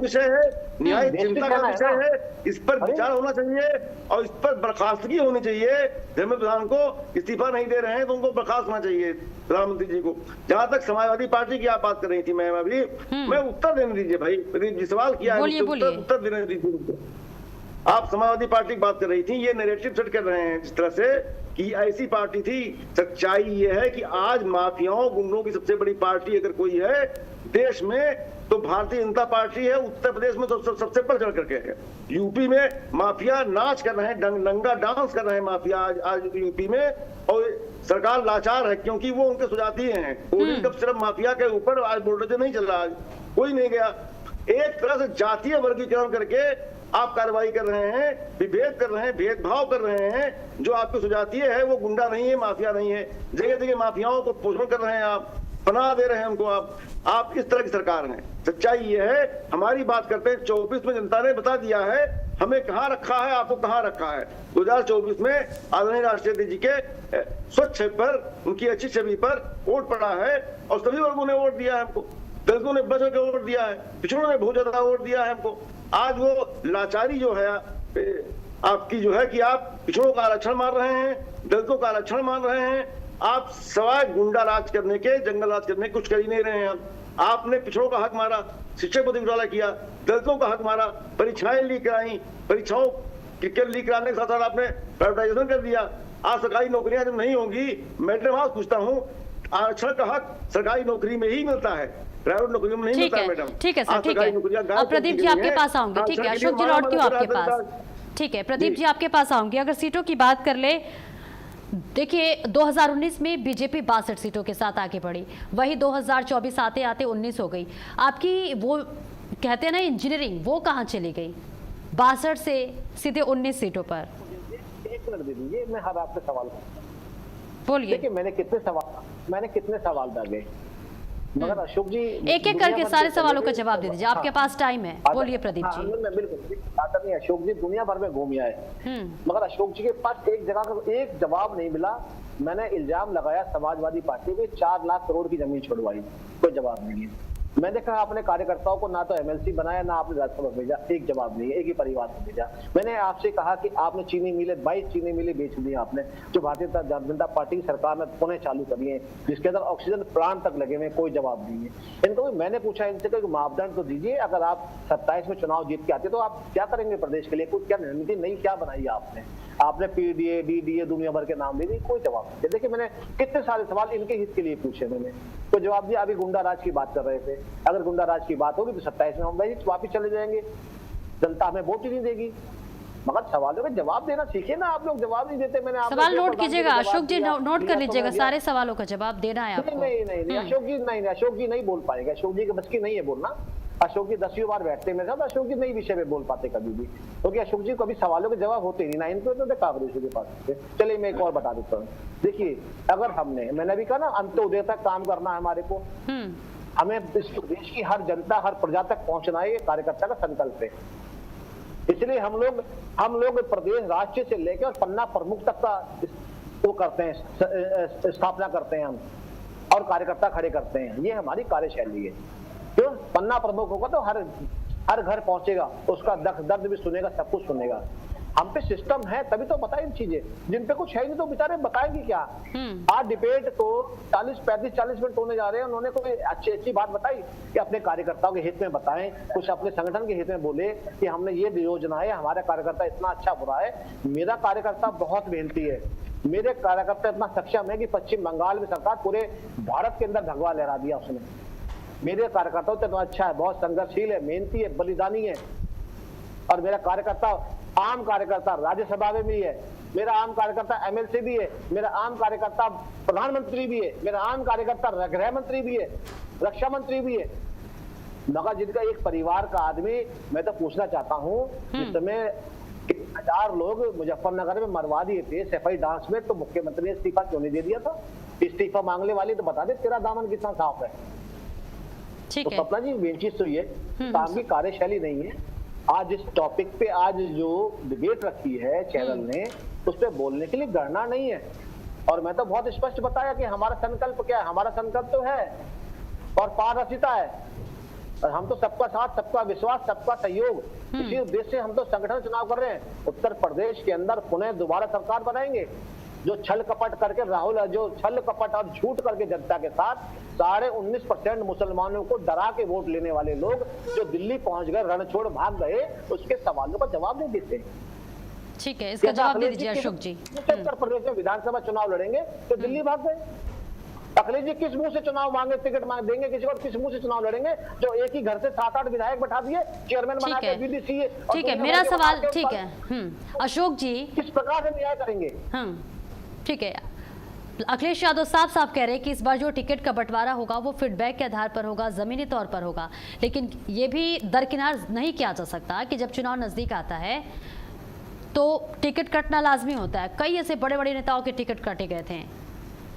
विषय है, न्याय चिंता का विषय है। इस पर विचार होना चाहिए और इस पर बर्खास्तगी होनी चाहिए। धर्मेंद्र प्रधान को इस्तीफा नहीं दे रहे हैं तो उनको बर्खास्त होना चाहिए प्रधानमंत्री जी को। जहां तक समाजवादी पार्टी की आप बात कर रही थी मैम, अभी मैं उत्तर देने दीजिए भाई, जी सवाल किया है, उत्तर देने दीजिए। आप समाजवादी पार्टी की बात कर रही थी, ये नैरेटिव सेट कर रहे हैं जिस तरह से कि ऐसी पार्टी थी। सच्चाई ये है कि आज माफियाओं गुंडों की सबसे बड़ी पार्टी अगर कोई है देश में तो भारतीय जनता पार्टी है। उत्तर प्रदेश में तो सबसे बढ़ चढ़ करके है। यूपी में माफिया नाच कर रहे हैं, नंगा डांस कर रहे हैं माफिया आज यूपी में, और सरकार लाचार है क्योंकि वो उनके सुजातीय हैं। कोई कब सिर्फ माफिया के ऊपर आज बुलडोजर नहीं चल रहा, आज कोई नहीं गया। एक तरह से जातीय वर्गीकरण करके आप कार्रवाई कर रहे हैं, विभेद कर रहे हैं, भेदभाव कर रहे हैं। जो आपके सुजातीय है वो गुंडा नहीं है, माफिया नहीं है। जगह जगह माफियाओं को पोषण कर रहे हैं, आप पनाह दे रहे हैं उनको। आप इस तरह की सरकार हैं। सच्चाई ये है, हमारी बात करते हैं 24 में जनता ने बता दिया है हमें कहां रखा है, आपको कहां रखा है। 2024 में आदरणीय राष्ट्रीय अध्यक्ष जी के स्वच्छ पर, उनकी अच्छी छवि पर वोट पड़ा है और सभी वर्गों ने वोट दिया है हमको। दलितों ने बच के वोट दिया है, पिछड़ों ने बहुत ज्यादा वोट दिया है हमको। आज वो लाचारी जो है आपकी जो है कि आप पिछड़ों का आरक्षण मार रहे हैं, दलितों का आरक्षण मान रहे हैं। आप सवाए गुंडा राज करने के, जंगल राज करने के कुछ कर ही नहीं रहे हैं। आपने पिछड़ों का हक मारा, शिक्षक पद घोटाला किया, दलितों का हक मारा, परीक्षाएं लीक कराई, परीक्षाओं के लीक कराने के साथ साथ आपने प्राइवेटाइजेशन कर दिया। आज सरकारी नौकरियां जब नहीं होंगी, मैडम आज पूछता हूँ, आरक्षण का हक सरकारी नौकरी में ही मिलता है, प्राइवेट नौकरी में नहीं मिलता है मैडम। ठीक है सर, ठीक है। अब प्रदीप जी आपके पास आऊंगी, ठीक है। अशोक जी लौटती हूँ आपके पास, ठीक है। प्रदीप जी आपके पास आऊंगी। अगर सीटों की बात कर ले, देखिए 2019 में बीजेपी 62 सीटों के साथ आगे बढ़ी, वही 2024 आते आते 19 हो गई। आपकी वो कहते हैं ना इंजीनियरिंग, वो कहाँ चली गई? 62 से सीधे 19 सीटों पर। एक मिनट दे दीजिए, मैं हर आपसे सवाल बोलिए। देखिए मैंने कितने सवाल डाले, मगर अशोक जी एक एक करके सारे सवालों का जवाब दे दीजिए, आपके पास टाइम है। बोलिए प्रदीप जी। बिल्कुल, अशोक जी दुनिया भर में घूम आए, मगर अशोक जी के पास एक जगह का एक जवाब नहीं मिला। मैंने इल्जाम लगाया समाजवादी पार्टी पे 4 लाख करोड़ की जमीन छुड़वाई, कोई जवाब नहीं है। मैंने कहा अपने कार्यकर्ताओं को ना तो एमएलसी बनाया, ना आपने राज्यसभा भेजा, एक जवाब नहीं है, एक ही परिवार को भेजा। मैंने आपसे कहा कि आपने चीनी मिलें 22 चीनी मिलें बेच दी आपने, जो भारतीय जनता पार्टी की सरकार ने पुनः चालू करी है, जिसके अंदर ऑक्सीजन प्लांट तक लगे हुए, कोई जवाब नहीं है इनको। मैंने पूछा इनसे कोई मापदंड तो दीजिए, अगर आप 27 में चुनाव जीत के आते तो आप क्या करेंगे प्रदेश के लिए, कुछ क्या रणनीति नहीं क्या बनाई है आपने पीडीए डीडीए दुनिया भर के नाम ले दिए, कोई जवाब नहीं। देखिए मैंने कितने सारे सवाल इनके हित के लिए पूछे, मैंने कोई जवाब दिया। अभी गुंडा राज की बात कर रहे थे, अगर गुंडा राज की बात होगी तो 27 में हम वही वापिस चले जाएंगे, जनता हमें वोट ही नहीं देगी। मगर सवालों का जवाब देना सीखिए ना, आप लोग जवाब नहीं देते। मैंने सवाल नोट कीजिएगा अशोक जी, नोट कर लीजिएगा, सारे सवालों का जवाब देना है आपको। नहीं अशोक जी नहीं बोल पाएगा, अशोक जी के बस की नहीं है बोलना। अशोक जी 10वीं बार बैठते मेरे साथ, अशोक जी नई विषय पे बोल पाते कभी भी, क्योंकि अशोक जी कभी सवालों के जवाब होते नहीं ना इनको, तो कांग्रेस के पास। चलिए मैं एक और बता देता हूँ। देखिए अगर मैंने अभी कहा ना अंत्योदय तक काम करना है हमारे को, हमें इस देश की हर जनता हर प्रजा तक पहुंचना है, ये कार्यकर्ता का संकल्प है। इसलिए हम लोग प्रदेश राष्ट्रीय से लेकर और पन्ना प्रमुख तक का वो करते हैं, स्थापना करते हैं हम, और कार्यकर्ता खड़े करते हैं। ये हमारी कार्यशैली है। क्यों? पन्ना प्रमुख होगा तो हर घर पहुंचेगा, उसका दर्द भी सुनेगा, सब कुछ सुनेगा। हम पे सिस्टम है तभी तो बताएं चीजें, जिन पे कुछ है नहीं तो बेचारे बताएंगे क्या। आज डिबेट तो 40 मिनट होने जा रहे हैं, उन्होंने कोई अच्छी बात बताई कि अपने कार्यकर्ताओं के हित में बताएं, कुछ अपने संगठन के हित में बोले कि हमने ये योजना है, हमारा कार्यकर्ता इतना अच्छा बुरा है। मेरा कार्यकर्ता बहुत मेहनती है, मेरे कार्यकर्ता इतना सक्षम है कि पश्चिम बंगाल में सरकार पूरे भारत के अंदर भगवा लहरा दिया उसने। मेरे कार्यकर्ता तो अच्छा है, बहुत संघर्षशील है, मेहनती है, बलिदानी है। और मेरा कार्यकर्ता आम कार्यकर्ता राज्यसभा में भी है, मेरा आम कार्यकर्ता एमएलसी भी है, मेरा आम कार्यकर्ता प्रधानमंत्री भी है, मेरा आम कार्यकर्ता गृह मंत्री भी है, रक्षा मंत्री भी है। मगर जिनका एक परिवार का आदमी, मैं तो पूछना चाहता हूँ, जिस समय 1000 लोग मुजफ्फरनगर में मरवा दिए थे सफाई डांस में, तो मुख्यमंत्री ने इस्तीफा क्यों नहीं दे दिया था? इस्तीफा मांगने वाली तो बता दे तेरा दामन कितना साफ है। तो सपना जी मेन चीज तो ये काम की कार्यशैली नहीं है। आज इस टॉपिक पे आज जो डिबेट रखी है चैनल ने, उस पे बोलने के लिए गणना नहीं है। और मैं तो बहुत स्पष्ट बताया कि हमारा संकल्प क्या है। हमारा संकल्प तो है और पारदर्शिता है, और हम तो सबका साथ, सबका विश्वास, सबका सहयोग, इसी उद्देश्य से हम तो संगठन चुनाव कर रहे हैं। उत्तर प्रदेश के अंदर पुनः दोबारा सरकार बनाएंगे। जो छल कपट करके राहुल, जो छल कपट और झूठ करके जनता के साथ 19.5% मुसलमानों को डरा के वोट लेने वाले लोग जो दिल्ली पहुंच गए, रण छोड़ भाग गए, उसके सवालों का जवाब नहीं देते। ठीक है, इसका जवाब दे दीजिए अशोक जी। उत्तर प्रदेश में विधानसभा चुनाव लड़ेंगे तो दिल्ली भाग गए। अखिलेश जी किस मुंह से चुनाव मांगे, टिकट मांग देंगे किसी को, किस मुंह से चुनाव लड़ेंगे? जो एक ही घर से 7-8 विधायक बैठा दिए, चेयरमैन बना के बीडीसी। ठीक है, मेरा सवाल ठीक है अशोक जी, किस प्रकार से न्याय करेंगे? ठीक है, अखिलेश यादव साफ कह रहे हैं कि इस बार जो टिकट का बंटवारा होगा वो फीडबैक के आधार पर होगा, जमीनी तौर पर होगा। लेकिन ये भी दरकिनार नहीं किया जा सकता कि जब चुनाव नजदीक आता है तो टिकट कटना लाजमी होता है। कई ऐसे बड़े बड़े नेताओं के टिकट काटे गए थे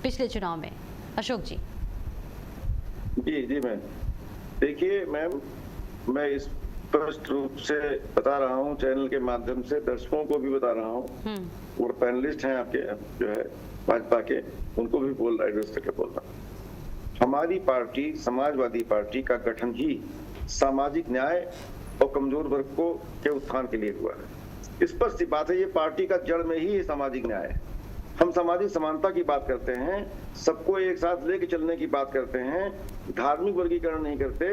पिछले चुनाव में। अशोक जी। जी मैम, देखिए मैम, मैं स्पष्ट रूप से बता रहा हूँ, चैनल के माध्यम से दर्शकों को भी बता रहा हूँ, और पैनलिस्ट हैं आपके जो है भाजपा के, उनको भी बोल रहा है, इस तरह बोल रहा है। हमारी पार्टी समाजवादी पार्टी का गठन ही सामाजिक न्याय और कमजोर वर्ग को के उत्थान के लिए हुआ है। स्पष्ट बात है, ये पार्टी का जड़ में ही सामाजिक न्याय है। हम सामाजिक समानता की बात करते हैं, सबको एक साथ लेके चलने की बात करते हैं, धार्मिक वर्गीकरण नहीं करते,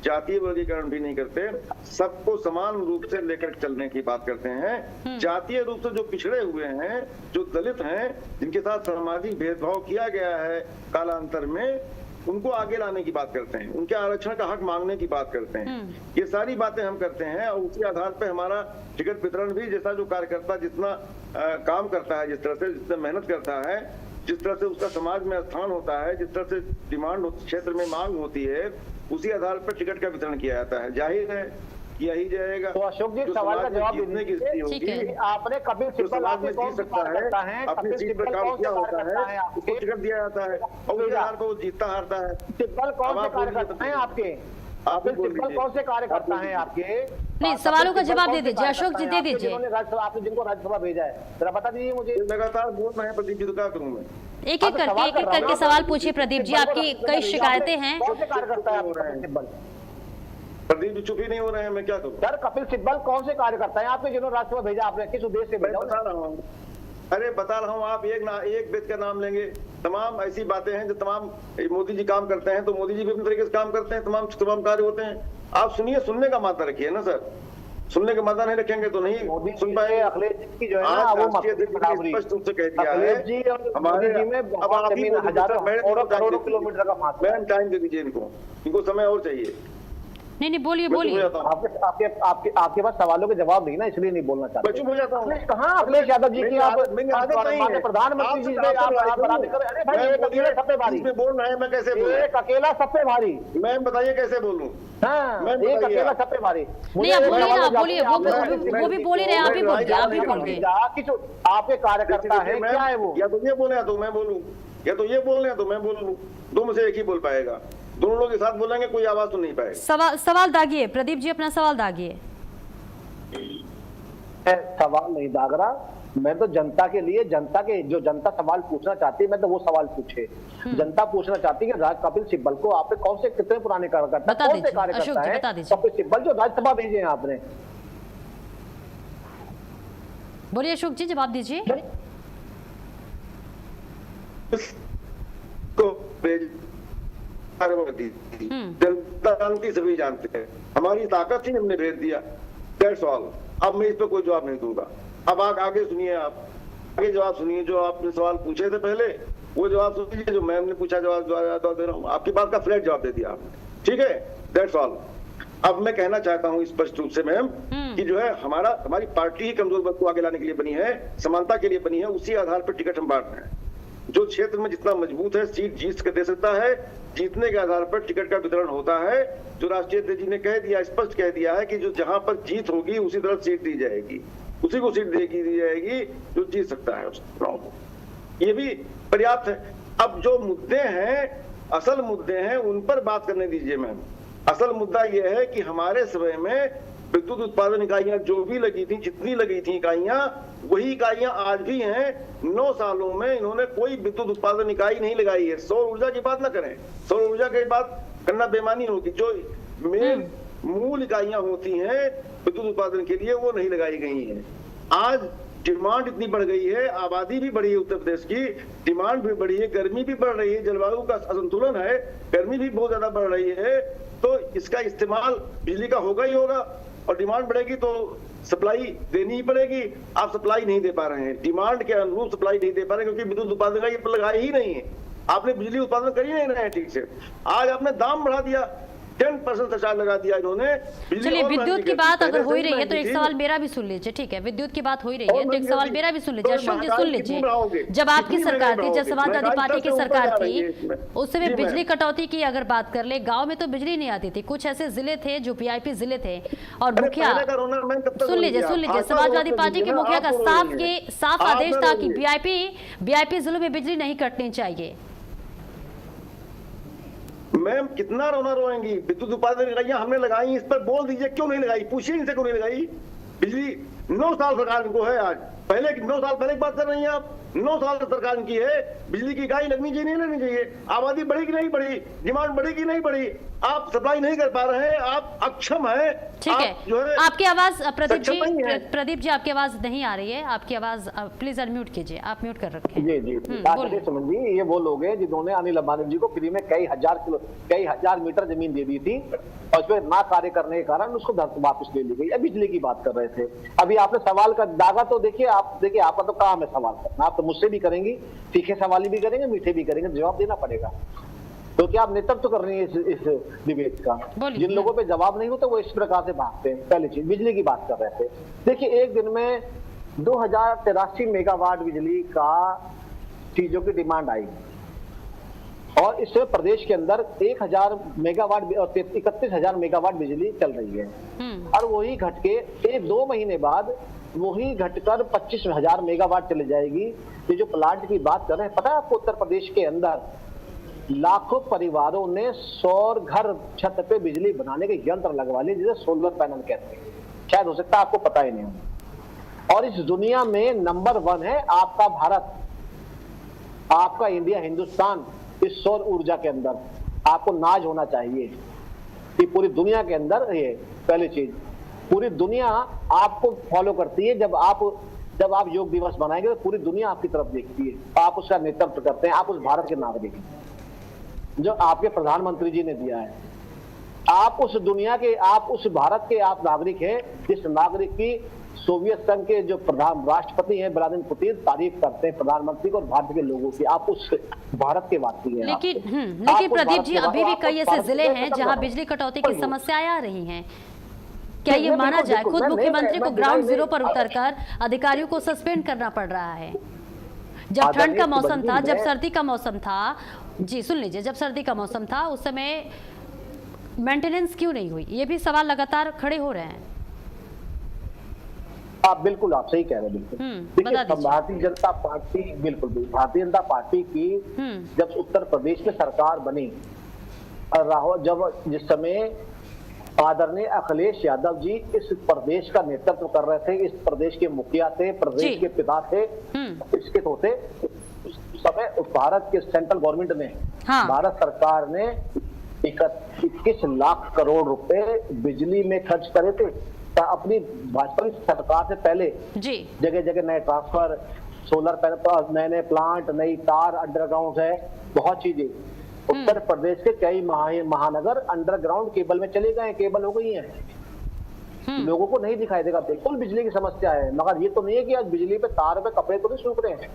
जातीय वर्गीकरण भी नहीं करते, सबको समान रूप से लेकर चलने की बात करते हैं। जातीय रूप से जो पिछड़े हुए हैं, जो दलित हैं, जिनके साथ सामाजिक भेदभाव किया गया है कालांतर में, उनको आगे लाने की बात करते हैं, उनके आरक्षण का हक मांगने की बात करते हैं। ये सारी बातें हम करते हैं, और उसी आधार पर हमारा टिकट वितरण भी, जैसा जो कार्यकर्ता जितना काम करता है, जिस तरह से जितना मेहनत करता है, जिस तरह से उसका समाज में स्थान होता है, जिस तरह से डिमांड क्षेत्र में मांग होती है, उसी आधार पर टिकट का वितरण किया जाता है। जाहिर है यही जाएगा। तो अशोक जी सवाल का जवाब देने की आपने कपिल सिब्बल में जीत सकता है, अपनी सीट पर काम किया होता है, उसको टिकट दिया जाता है, और उस आधार पर वो जीतता हारता है। सिब्बल कौन से कार्यकर्ता हैं आपके? सिब्बल कौन से कार्यकर्ता हैं आपके? नहीं, सवालों का जवाब दे दीजिए अशोक जी, दे दीजिए। आपने जिनको राज्यसभा भेजा है, जरा बता दीजिए मुझे। लगातार बोल रहे हैं, प्रदीप जी, तो क्या करूं मैं? एक एक करके सवाल पूछिए प्रदीप जी, आपकी कई शिकायतें हैं। कौन से कार्य करता है कपिल सिब्बल? प्रदीप जी चुप ही नहीं हो रहे हैं, मैं क्या करूं? सर कपिल सिब्बल कौन से कार्य करता है आपने, जिन्होंने राष्ट्रपति भेजा, आपने किस उद्देश्य से मैं भेजा? बता रहा हूँ, अरे बता रहा हूँ, आप एक व्यक्ति का नाम लेंगे, तमाम ऐसी बातें हैं जो तमाम मोदी जी काम करते हैं, तो मोदी जी भी अपने तरीके से काम करते हैं, तमाम कार्य होते हैं। आप सुनिए, सुनने का माता रखिए ना सर, सुनने का माता नहीं रखेंगे तो नहीं सुन पाएंगे। अखिलेश जी की जो है ना वो स्पष्ट रूप से कह दिया है जी और हमारे मोदी जी में अब आप ही हजारों करोड़ों किलोमीटर का फासला। मैम टाइम दे दीजिए इनको समय और चाहिए। नहीं बोलिए। आपके पास सवालों के जवाब नहीं ना, इसलिए नहीं बोलना चाहते। चुप हो जाता हूँ। कहाँ अखिलेश यादव जी की आप प्रधानमंत्री जी से आप बोल रहे हैं, मैं कैसे बोलूं? एक अकेला सब पे भारी। मैम बताइए कैसे बोलूं? हाँ, एक अकेला सब पे भारी। नहीं आप बोलिए ना, बोलिए, वो भी बोल ही रहे हैं, आप भी बोल गए, आप भी बोल गए। आपके कार्यकर्ता है, क्या है वो? या तो ये बोले तो मैं बोलूं, या तो ये बोल रहे हैं तो मैं बोलूं, दो में से एक ही बोल पाएगा। दोनों लोग एक साथ बोलेंगे कोई आवाज तो नहीं पाएगा। सवाल दागिए प्रदीप जी, अपना सवाल दागिए। सवाल नहीं दाग रहा, मैं तो जनता के लिए, जनता के जो जनता सवाल पूछना चाहती है, मैं तो वो सवाल पूछे। जनता पूछना चाहती है कि कपिल सिब्बल को आपने कौन से कितने पुराने कार्यकर्ता, कौन से कार्यकर्ता है कपिल सिब्बल जो राज्यसभा भेजे हैं आपने? बोलिए अशोक जी, जवाब दीजिए। जनता जानती, सभी जानते हैं, हमारी ताकत थी, हमने भेज दिया, दैट्स ऑल। अब मैं इस पर कोई जवाब नहीं दूंगा। अब आगे सुनिए, आप आगे जवाब सुनिए, जो आपने सवाल पूछे थे पहले वो जवाब सुनिए, जो मैम ने पूछा जवाब दे रहा हूँ। आपकी बात का फ्लैट जवाब दे दिया आपने, ठीक है, दैट्स ऑल। अब मैं कहना चाहता हूँ स्पष्ट रूप से मैम कि जो है हमारी पार्टी ही कमजोर वर्ग को आगे लाने के लिए बनी है, समानता के लिए बनी है, उसी आधार पर टिकट हम बांट रहे हैं। जो क्षेत्र में जितना मजबूत है सीट जीत कर दे सकता है, जीतने के आधार पर टिकट का वितरण होता है। जो राष्ट्रीय अध्यक्ष जी ने कह दिया, स्पष्ट कह दिया है कि जो जहां पर जीत होगी उसी तरफ सीट दी जाएगी, उसी को सीट दी जाएगी जो जीत सकता है उस चुनाव को। ये भी पर्याप्त है। अब जो मुद्दे हैं, असल मुद्दे हैं, उन पर बात करने दीजिए मैम। असल मुद्दा यह है कि हमारे समय में विद्युत उत्पादन इकाइयां जो भी लगी थी, जितनी लगी थी इकाइयां, वही इकाइयां आज भी हैं। 9 सालों में इन्होंने कोई विद्युत उत्पादन इकाई नहीं लगाई है। सौर ऊर्जा की बात ना करें, सौर ऊर्जा की बात करना बेमानी होगी। जो मेन मूल इकाइयां होती हैं विद्युत उत्पादन के लिए, वो नहीं लगाई गई हैं। आज डिमांड इतनी बढ़ गई है, आबादी भी बढ़ी है, उत्तर प्रदेश की डिमांड भी बढ़ी है, गर्मी भी बढ़ रही है, जलवायु का असंतुलन है, गर्मी भी बहुत ज्यादा बढ़ रही है, तो इसका इस्तेमाल बिजली का होगा ही होगा। और डिमांड बढ़ेगी तो सप्लाई देनी ही पड़ेगी। आप सप्लाई नहीं दे पा रहे हैं, डिमांड के अनुरूप सप्लाई नहीं दे पा रहे, क्योंकि विद्युत उत्पादन का ये लगाया ही नहीं है। आपने बिजली उत्पादन कर ही नहीं रहे हैं ठीक से। आज आपने दाम बढ़ा दिया, 10% सरचार्ज लगा दिया इन्होंने। चलिए विद्युत की बात अगर हो ही रही है तो एक सवाल मेरा भी सुन लीजिए, ठीक है, विद्युत की बात हो ही रही है तो एक सवाल मेरा भी सुन लीजिए। अशोक जी सुन लीजिए, जब आपकी सरकार थी, जब समाजवादी पार्टी की सरकार थी, उस समय बिजली कटौती की अगर बात कर ले, गांव में तो बिजली नहीं आती थी। कुछ ऐसे जिले थे जो वीआईपी जिले थे और मुखिया, सुन लीजिए समाजवादी पार्टी के मुखिया का साफ आदेश था कि वीआईपी जिलों में बिजली नहीं कटनी चाहिए। मैम कितना रोना रोएंगी? विद्युत उत्पादन इकाइयां हमने लगाई, इस पर बोल दीजिए क्यों नहीं लगाई, पूछिए इनसे क्यों नहीं लगाई। बिजली 9 साल सरकार को है, आज पहले 9 साल पहले की बात कर रही हैं आप। 9 साल सरकार की है, बिजली की इकाई लगनी चाहिए नहीं लगनी चाहिए, आबादी बढ़ी कि नहीं बढ़ी, डिमांड बढ़ी कि नहीं बढ़ी, आप सप्लाई नहीं कर पा रहे हैं, आप अक्षम है। ठीक है, आपकी आवाज प्रदीप जी आपकी आवाज नहीं आ रही है, आपकी आवाज प्लीज अनम्यूट कीजिए, आप म्यूट कर रखे हैं। जी सुमन जी, ये वो लोग हैं जिन्होंने अनिल अंबानी जी को फ्री में कई हजार मीटर जमीन दे दी थी और उसमें ना कार्य करने के कारण उसको वापस ले ली गई। अब बिजली की बात कर रहे थे, अभी आपने सवाल का दागा तो देखिए, आपका तो काम है सवाल करना, आप तो मुझसे भी करेंगी, तीखे सवाल भी करेंगे, मीठे भी करेंगे, जवाब देना पड़ेगा। तो क्या आप नेतृत्व कर रही है इस डिबेट का? जिन लोगों पे जवाब नहीं होता वो इस प्रकार से भागते हैं। पहली चीज, बिजली की बात कर रहे थे, देखिए एक दिन में 2083 मेगावाट बिजली का चीजों की डिमांड आई और इससे प्रदेश के अंदर 1000 मेगावाट और 31,000 मेगावाट बिजली चल रही है। और वही घट के 1-2 महीने बाद वही घटकर 25,000 मेगावाट चली जाएगी। ये जो प्लांट की बात कर रहे हैं, पता है आपको उत्तर प्रदेश के अंदर लाखों परिवारों ने सौर घर छत पे बिजली बनाने के यंत्र लगवा लिए, जिसे सोलर पैनल कहते हैं। शायद हो सकता है आपको पता ही नहीं हो। और इस दुनिया में नंबर 1 है आपका भारत। आपका इंडिया, हिंदुस्तान इस सौर ऊर्जा के अंदर आपको नाज होना चाहिए कि पूरी दुनिया के अंदर ये पहली चीज, पूरी दुनिया आपको फॉलो करती है। जब आप योग दिवस मनाएंगे तो पूरी दुनिया आपकी तरफ देखती है, आप उसका नेतृत्व करते हैं, आप उस भारत के नागरिक हैं जो आपके प्रधानमंत्री जी ने दिया है। आप उस दुनिया के, आप उस भारत के आप नागरिक हैं जिस नागरिक की सोवियत संघ के जो प्रधान राष्ट्रपति हैं व्लादिमीर पुतिन तारीफ करते हैं प्रधानमंत्री को और भारत के लोगों की। आप उस भारत के वासी हैं। लेकिन प्रदीप जी, अभी भी कई ऐसे जिले हैं जहां बिजली कटौती की समस्याएं आ रही हैं। क्या ये माना जाए खुद मुख्यमंत्री को ग्राउंड जीरो पर उतरकर अधिकारियों को सस्पेंड करना पड़ रहा है? जब ठंड का मौसम था, जब सर्दी का मौसम था, जी सुन लीजिए, जब सर्दी का मौसम था उस समय मेंटेनेंस क्यों नहीं हुई? ये भी सवाल लगातार खड़े हो रहे हैं। बिल्कुल आप सही कह रहे हैं। बिल्कुल देखिए, भारतीय जनता पार्टी, बिल्कुल भारतीय जनता पार्टी की जब उत्तर प्रदेश में सरकार बनी, राहुल जब जिस समय आदरणीय अखिलेश यादव जी इस प्रदेश का नेतृत्व कर रहे थे, इस प्रदेश के मुखिया थे, प्रदेश के पिता थे, इसके होते उस समय भारत के सेंट्रल गवर्नमेंट ने, भारत सरकार ने 21 लाख करोड़ रुपए बिजली में खर्च करे थे। अपनी भाजपा की सरकार से पहले जगह जगह नए ट्रांसफर, सोलर पैनल, नए प्लांट, नई तार, अंडरग्राउंड है, बहुत चीजें। उत्तर प्रदेश के कई महानगर अंडरग्राउंड केबल में चले गए, केबल हो गई हैं। लोगों को नहीं दिखाई देगा, बिल्कुल बिजली की समस्या है। मगर ये तो नहीं है कि आज बिजली पे तार पे कपड़े तो नहीं सूख रहे हैं।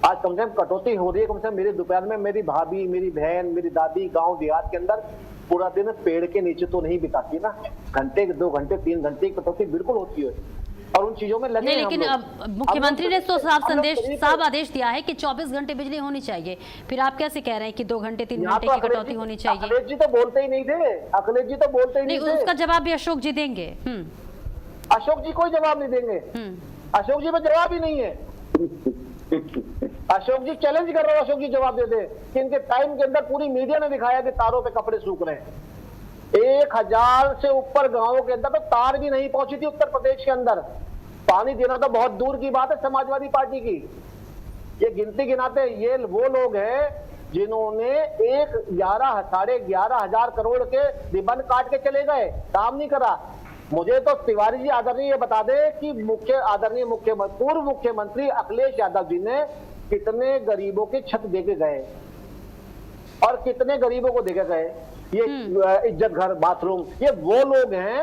आज कम से कम कटौती हो रही है। कम से कम मेरे दोपहर में मेरी भाभी, मेरी बहन, मेरी दादी गांव देहात के अंदर पूरा दिन पेड़ के नीचे तो नहीं बिताती ना, घंटे 2 घंटे 3 घंटे की कटौती बिल्कुल होती है और उन चीजों में लगे नहीं। लेकिन अब मुख्यमंत्री ने तो साफ आदेश दिया है कि 24 घंटे बिजली होनी चाहिए, फिर आप कैसे कह रहे हैं कि 2 घंटे 3 घंटे की कटौती होनी चाहिए? अखिलेश जी तो बोलते ही नहीं थे, अखिलेश जी तो बोलते ही नहीं थे। उसका जवाब भी अशोक जी देंगे। अशोक जी कोई जवाब नहीं देंगे, अशोक जी में जवाब ही नहीं है। अशोक जी चैलेंज कर रहे हो, अशोक जी जवाब दे दे कि इनके टाइम के अंदर पूरी मीडिया ने दिखाया कि तारों पे कपड़े सूख रहे हैं। 1000 से ऊपर गांवों के अंदर तो तार भी नहीं पहुंची थी उत्तर प्रदेश के अंदर। पानी देना तो बहुत दूर की बात है समाजवादी पार्टी की। ये गिनती गिनाते ये वो लोग हैं जिन्होंने 11,500 हजार करोड़ के रिबन काट के चले गए, काम नहीं करा। मुझे तो तिवारी जी आदरणीय ये बता दे कि पूर्व मुख्यमंत्री अखिलेश यादव जी ने कितने गरीबों की छत देके गए और कितने गरीबों को देके गए, ये इज्जत घर, बाथरूम। ये वो लोग हैं,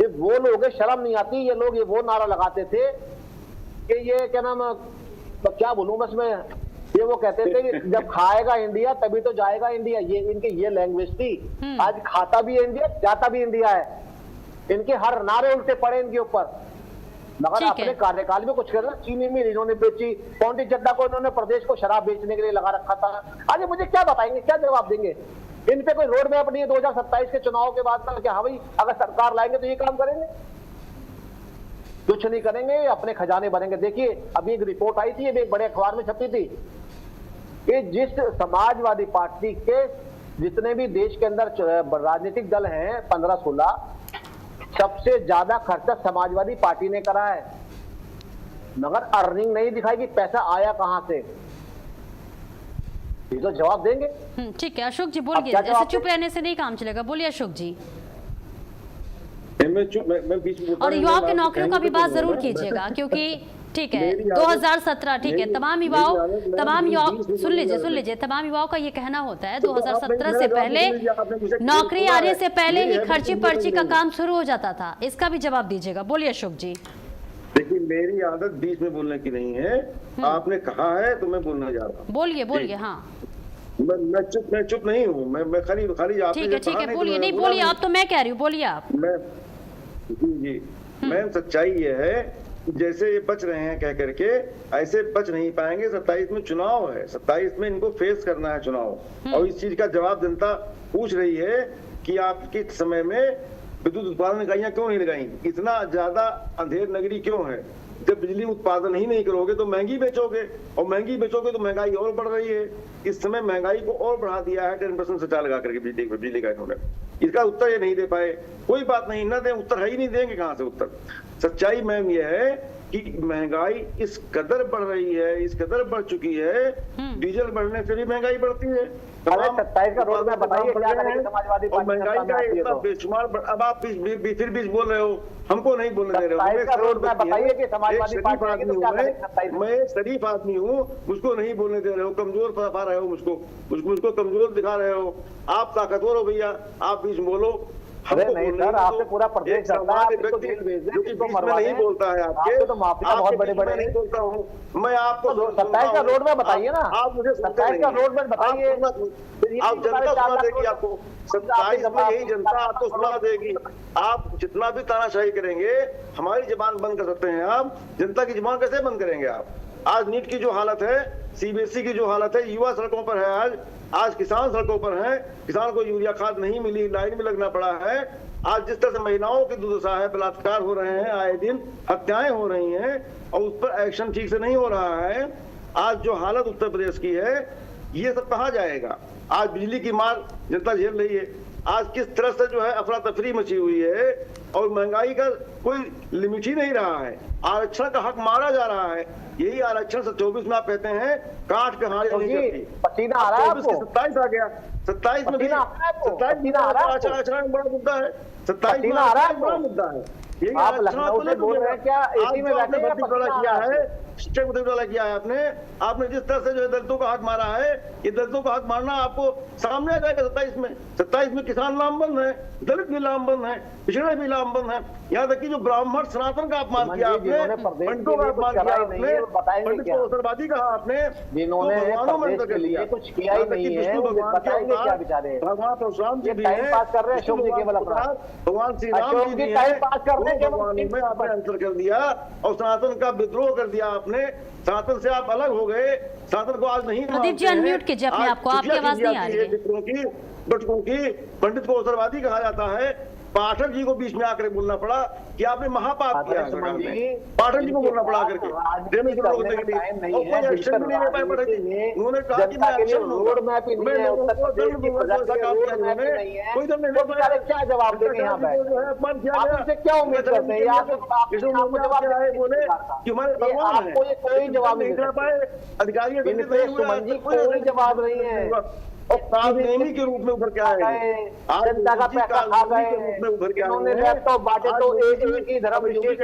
ये वो लोग हैं, शर्म नहीं आती। ये लोग ये वो नारा लगाते थे कि ये क्या नाम, तो क्या बोलूं बस मैं, ये वो कहते थे कि जब खाएगा इंडिया तभी तो जाएगा इंडिया। ये इनकी ये लैंग्वेज थी। आज खाता भी इंडिया, जाता भी इंडिया है। इनके हर नारे उल्टे पड़े इनके ऊपर, मगर अपने कार्यकाल में कुछ कर रहा। चीनी मिल इन्होंने बेची, पौंडी चड्डा को इन्होंने प्रदेश को शराब बेचने के लिए लगा रखा था। आज मुझे क्या बताएंगे, क्या जवाब देंगे? इन पे कोई रोड मैप नहीं है 2027 के चुनाव के बाद का? हाँ भाई अगर सरकार लाएंगे तो ये काम करेंगे? कुछ नहीं करेंगे, अपने खजाने भरेंगे। देखिए अभी एक रिपोर्ट आई थी, एक बड़े अखबार में छपी थी कि जिस समाजवादी पार्टी के जितने भी देश के अंदर राजनीतिक दल हैं 15-16, सबसे ज्यादा खर्चा समाजवादी पार्टी ने करा है, मगर अर्निंग नहीं दिखाई कि पैसा आया कहां से। ये तो जवाब देंगे। ठीक है अशोक जी बोलिए, ऐसे चुप रहने से नहीं काम चलेगा, बोलिए अशोक जी। और युवाओं की नौकरियों का भी बात जरूर कीजिएगा, क्योंकि ठीक है 2017 ठीक है, तमाम युवाओं सुन लीजिए तमाम युवाओं का ये कहना होता है 2017 से पहले नौकरी आने से पहले ही खर्ची पर्ची का काम शुरू हो जाता था। इसका भी जवाब दीजिएगा, बोलिए अशोक जी। देखिए मेरी आदत बीच में बोलने की नहीं है, आपने कहा है तो मैं बोलने जा रहा हूँ। बोलिए हाँ। मैं चुप नहीं हूँ, मैं खाली ठीक है बोलिए। नहीं बोलिए आप, तो मैं कह रही हूँ, बोलिए आप। जी मैं सच्चाई ये है, जैसे ये बच रहे हैं कह करके ऐसे बच नहीं पाएंगे। 27 में चुनाव है, 27 में इनको फेस करना है चुनाव, और इस चीज का जवाब जनता पूछ रही है कि आपके समय में विद्युत उत्पादन इकाइयां क्यों नहीं लगाई, इतना ज्यादा अंधेर नगरी क्यों है। जब बिजली उत्पादन ही नहीं करोगे तो महंगी बेचोगे, और महंगी बेचोगे तो महंगाई और बढ़ रही है। इस समय महंगाई को और बढ़ा दिया है 10% सचा लगा करके बिजली का इन्होंने। इसका उत्तर ये नहीं दे पाए, कोई बात नहीं, न दे उत्तर है ही नहीं, देंगे कहां से उत्तर। सच्चाई मैम ये है कि महंगाई इस कदर बढ़ रही है, इस कदर बढ़ चुकी है, डीजल बढ़ने से भी महंगाई बढ़ती है। 27 का रोड मैप बताइए क्या करेगी समाजवादी और पार्टी महंगाई का इतना बेशुमार अब आप फिर बीच बोल रहे हो, हमको नहीं बोलने दे रहे हो। 27 का रोड मैप बताइए कि समाजवादी पार्टी आएगी तो क्या करेगी 27? मैं शरीफ आदमी हूँ, मुझको नहीं बोलने दे रहे हो, कमजोर दिखा रहे हो मुझको कमजोर दिखा रहे हो। आप ताकतवर हो भैया, आप बीच बोलो। अरे नहीं सर, आपसे पूरा प्रदेश चलता है, आप इसको जेल भेज दें, इसको मरवा दें। नहीं बोलता है आपके तो माफिया बहुत बड़े-बड़े नहीं बोलता हूँ मैं आपको। 27 का रोड मैप बताइए ना, आप मुझे 27 का रोड मैप बताइए। आप जनता सुना देगी आपको, 27 में यही जनता आपको सुना देगी। आप जितना भी तानाशाही करेंगे, हमारी जबान बंद कर सकते हैं आप, जनता की जबान कैसे बंद करेंगे आप? आज नीट की जो हालत है, सीबीएसई की जो हालत है, युवा सड़कों पर है, आज किसान सड़कों पर हैं, किसान को यूरिया खाद नहीं मिली, लाइन में लगना पड़ा है। आज जिस तरह से महिलाओं की दुर्दशा है, बलात्कार हो रहे हैं, आए दिन हत्याएं हो रही हैं और उस पर एक्शन ठीक से नहीं हो रहा है। आज जो हालत उत्तर प्रदेश की है, ये सब कहा जाएगा। आज बिजली की मार जनता झेल रही है, आज किस तरह से जो है अफरा तफरी मची हुई है और महंगाई का कोई लिमिट ही नहीं रहा है। आरक्षण का हक मारा जा रहा है, यही आरक्षण 24 में आप कहते हैं काट के हारे नहीं करती। पसीना आ रहा है आपको? 27 आ गया, 27 में भी 27 में आरक्षण बड़ा मुद्दा है, 27 में बड़ा मुद्दा है। यही आप लखनऊ से बोल रहे हैं क्या? एसी में बैठे हैं? किया है, शिक्षक मुद्दा किया है आपने जिस तरह से जो है दलितों का हक मारा है, ये दलितों का हक मारना आपको सामने आ जाएगा 27 में किसान लामबंद है, दलित भी लामबंद है, पिछड़े भी लामबंद है। यहाँ तक कि जो ब्राह्मण सनातन का अपमान किया आपने, पंडितों का अपमान किया आपने, पंडित को अवसरवादी कहा आपने, जिन्होंने प्रदेश के लिए कुछ किया ही नहीं है, बताएंगे क्या बेचारे? भगवान परशुराम जी भी टाइम पास कर रहे हैं अशोक जी केवल अपना, भगवान श्री राम जी भी टाइम पास कर रहे हैं, भगवानों में आपने अंतर कर दिया और सनातन का विद्रोह कर दिया आपने। सनातन से आप अलग हो गए, सनातन को आज नहीं प्रदीप जी अनम्यूट कीजिए अपने आप को, आपकी आवाज नहीं आ रही है। बटकों की पंडित को अवसरवादी कहा जाता है। पाठक जी को बीच में आकर बोलना पड़ा कि आपने महापाप किया सरकार में, पाठक जी को बोलना पड़ा करके उन्होंने कहा कि मैं क्या जवाब देंगे यहाँ पे? क्या उम्मीद करते हैं बोले कि हमारे आपको ये कोई जवाब नहीं दे पाए, अधिकारी कोई जवाब नहीं है और प्राप्तनेमी के रूप में उभर के आए, जनता का पैसा खा गए, इन्होंने लैपटॉप बांटे तो एक ही धर्म नहीं रहे,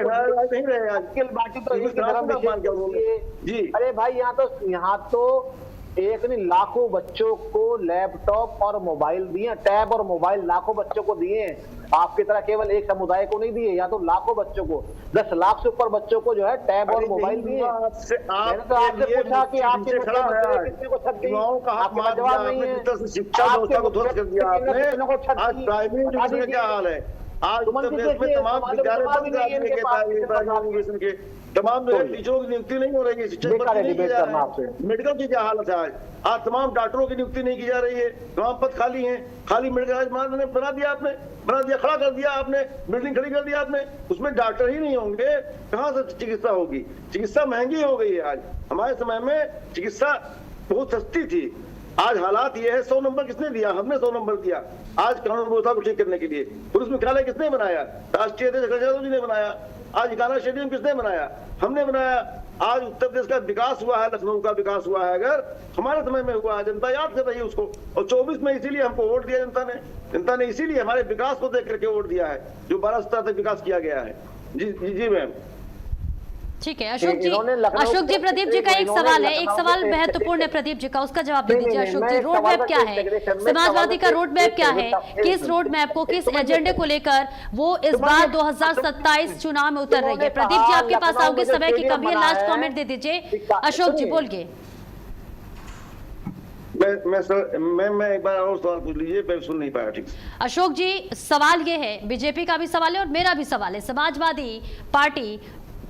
स्किल बांटी तो एक ही धर्म जी। अरे भाई यहाँ तो एक नहीं लाखों बच्चों को लैपटॉप और मोबाइल दिए, टैब और मोबाइल लाखों बच्चों को दिए। आपकी तरह केवल एक समुदाय को नहीं दिए, या तो लाखों बच्चों को, 10 लाख से ऊपर बच्चों को जो है टैब और मोबाइल दिए। मैंने तो आपसे पूछा कि आपके कितने को छत दी, आपका जवाब नहीं है। शिक्षा व्यवस्था को ध्वस्त कर दिया आपने। आज प्राइमरी एजुकेशन का क्या हाल है? आज उत्तर प्रदेश में तमाम विद्यालय के तमाम टीचरों की नियुक्ति नहीं हो रही है, शिक्षक मेडिकल की क्या हालत है? आज तमाम डॉक्टरों की नियुक्ति नहीं की जा रही है, तमाम पद खाली हैं, खाली मेडिकल बना दिया आपने, बना दिया, खड़ा कर दिया आपने, बिल्डिंग खड़ी कर दिया आपने, उसमें डॉक्टर ही नहीं होंगे, कहाँ से चिकित्सा होगी? चिकित्सा महंगी हो गई है। आज हमारे समय में चिकित्सा बहुत सस्ती थी, आज हालात ये है। 100 नंबर किसने दिया? हमने 100 नंबर दिया। आज कानून व्यवस्था को ठीक करने के लिए पुलिस मुख्यालय किसने बनाया? राष्ट्रीय अध्यक्ष अखिलेश यादव जी ने बनाया। आज इकाना स्टेडियम किसने बनाया? हमने बनाया। आज उत्तर प्रदेश का विकास हुआ है, लखनऊ का विकास हुआ है, अगर हमारे समय में हुआ है, जनता याद कर रही है उसको। और 24 में इसीलिए हमको वोट दिया जनता ने इसीलिए हमारे विकास को देख करके वोट दिया है, जो 12 स्तर तक विकास किया गया है। जी मैम, ठीक है अशोक जी प्रदीप जी का एक सवाल है, एक सवाल महत्वपूर्ण है प्रदीप जी का, उसका जवाब दे दीजिए अशोक जी। रोड मैप क्या है? समाजवादी का रोड मैप क्या है? किस रोड मैप को, किस एजेंडे को लेकर वो इस बार 2027 चुनाव में उतर रही है? प्रदीप जी आपके पास आओगे, समय की कमी है, लास्ट कमेंट दे दीजिए। अशोक जी बोलिए। मैं एक बार और सवाल पूछ लीजिए, मैं सुन नहीं पाया ठीक से। अशोक जी सवाल ये है, बीजेपी का भी सवाल है और मेरा भी सवाल है, समाजवादी पार्टी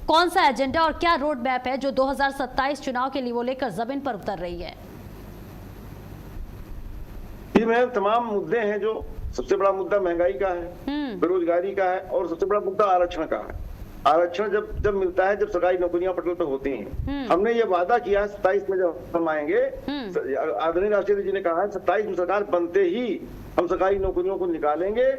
कौन सा एजेंडा और क्या रोड मैप है जो 2027 चुनाव के लिए वो लेकर जमीन पर उतर रही है? जी मैम, तमाम मुद्दे हैं। जो सबसे बड़ा मुद्दा महंगाई का है, बेरोजगारी का है, और सबसे बड़ा मुद्दा आरक्षण का है। आरक्षण जब मिलता है, जब सरकारी नौकरियां पटल पर होती हैं। हमने ये वादा किया है 27 में जब हम आएंगे, आदरणीय राष्ट्रपति जी ने कहा है 27 में सरकार बनते ही हम सरकारी नौकरियों को निकालेंगे,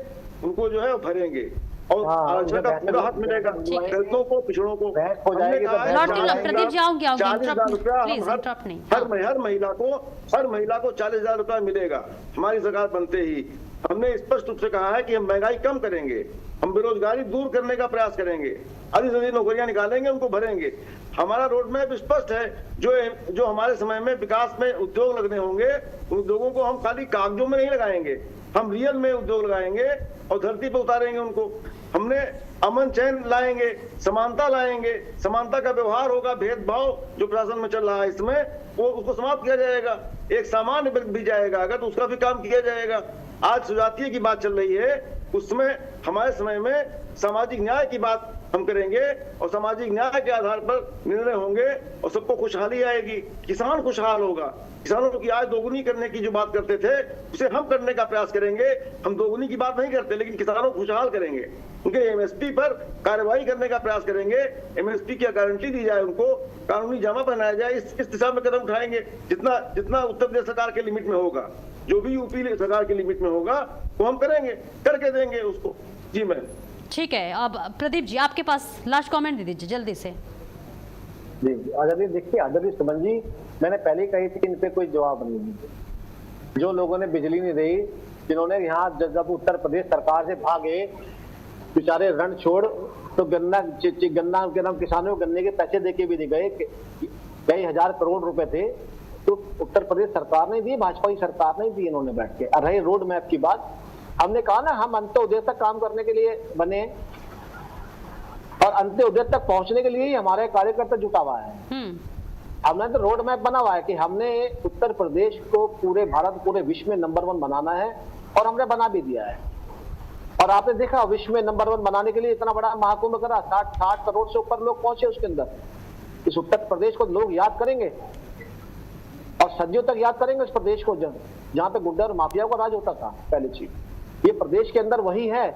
उनको जो है भरेंगे। और आरक्षण का पूरा हक मिलेगा दलितों को, पिछड़ों को। हमने कहा है लॉर्ड प्रदीप जी आऊंगी 40,000 रुपया नहीं। हर महिला को 40,000 रुपया मिलेगा हमारी सरकार बनते ही। हमने स्पष्ट रूप से कहा है कि हम महंगाई कम करेंगे, हम बेरोजगारी दूर करने का प्रयास करेंगे, अधिक से अधिक नौकरियां निकालेंगे, उनको भरेंगे। हमारा रोड मैप स्पष्ट है। जो हमारे समय में विकास में उद्योग लगने होंगे, उद्योगों को हम खाली कागजों में नहीं लगाएंगे, हम रियल में उद्योग लगाएंगे और धरती पर उतारेंगे उनको। हमने अमन चैन लाएंगे, समानता लाएंगे, समानता का व्यवहार होगा। भेदभाव जो प्रशासन में चल रहा है इसमें, वो उसको समाप्त किया जाएगा। एक सामान्य भी जाएगा अगर, तो उसका भी काम किया जाएगा। आज सुजातीय की बात चल रही है, उसमें हमारे समय में सामाजिक न्याय की बात हम करेंगे और सामाजिक न्याय के आधार पर निर्णय होंगे और सबको खुशहाली आएगी, किसान खुशहाल होगा। किसानों की आय दोगुनी करने की जो बात करते थे, उसे हम करने का प्रयास करेंगे। हम दोगुनी की बात नहीं करते, लेकिन किसानों को खुशहाल करेंगे। उनके एमएसपी पर कार्रवाई करने का प्रयास करेंगे, एमएसपी की गारंटी दी जाए, उनको कानूनी जामा पहनाया जाए। इस दिशा में कदम उठाएंगे जितना उत्तर प्रदेश सरकार के लिमिट में होगा, जो भी यूपी सरकार के लिमिट में होगा वो हम करेंगे, करके देंगे उसको। जी मैम, ठीक है। अब प्रदीप जी आपके पास लास्ट कमेंट दे दीजिए जल्दी से। जी आजादी, देखिए आजादी सुमन जी, मैंने पहले ही कही थी इन पे कोई जवाब नहीं है। जो लोगों ने बिजली नहीं दी, जिन्होंने यहाँ जब उत्तर प्रदेश सरकार से भागे, बेचारे रण छोड़, तो गन्ना के नाम किसानों को गन्ने के पैसे देके भी नहीं गए, कई हजार करोड़ रुपए थे, तो उत्तर प्रदेश सरकार नहीं दी, भाजपा की सरकार नहीं दी इन्होंने बैठ के। और रही रोड मैप की बात, हमने कहा ना हम अंत्योदय तक काम करने के लिए बने, और अंत्योदय तक पहुंचने के लिए ही हमारे कार्यकर्ता जुटा हुआ है। हमने तो रोड मैप बना हुआ है कि हमने उत्तर प्रदेश को पूरे भारत, पूरे विश्व में नंबर 1 बनाना है, और हमने बना भी दिया है। और आपने देखा विश्व में नंबर 1 बनाने के लिए इतना बड़ा महाकुंभ करा, 60 करोड़ से ऊपर लोग पहुंचे उसके अंदर। इस उत्तर प्रदेश को लोग याद करेंगे और सदियों तक याद करेंगे इस प्रदेश को, जहां पे गुंडा और माफिया का राज होता था। पहली चीज, ये प्रदेश के अंदर वही है।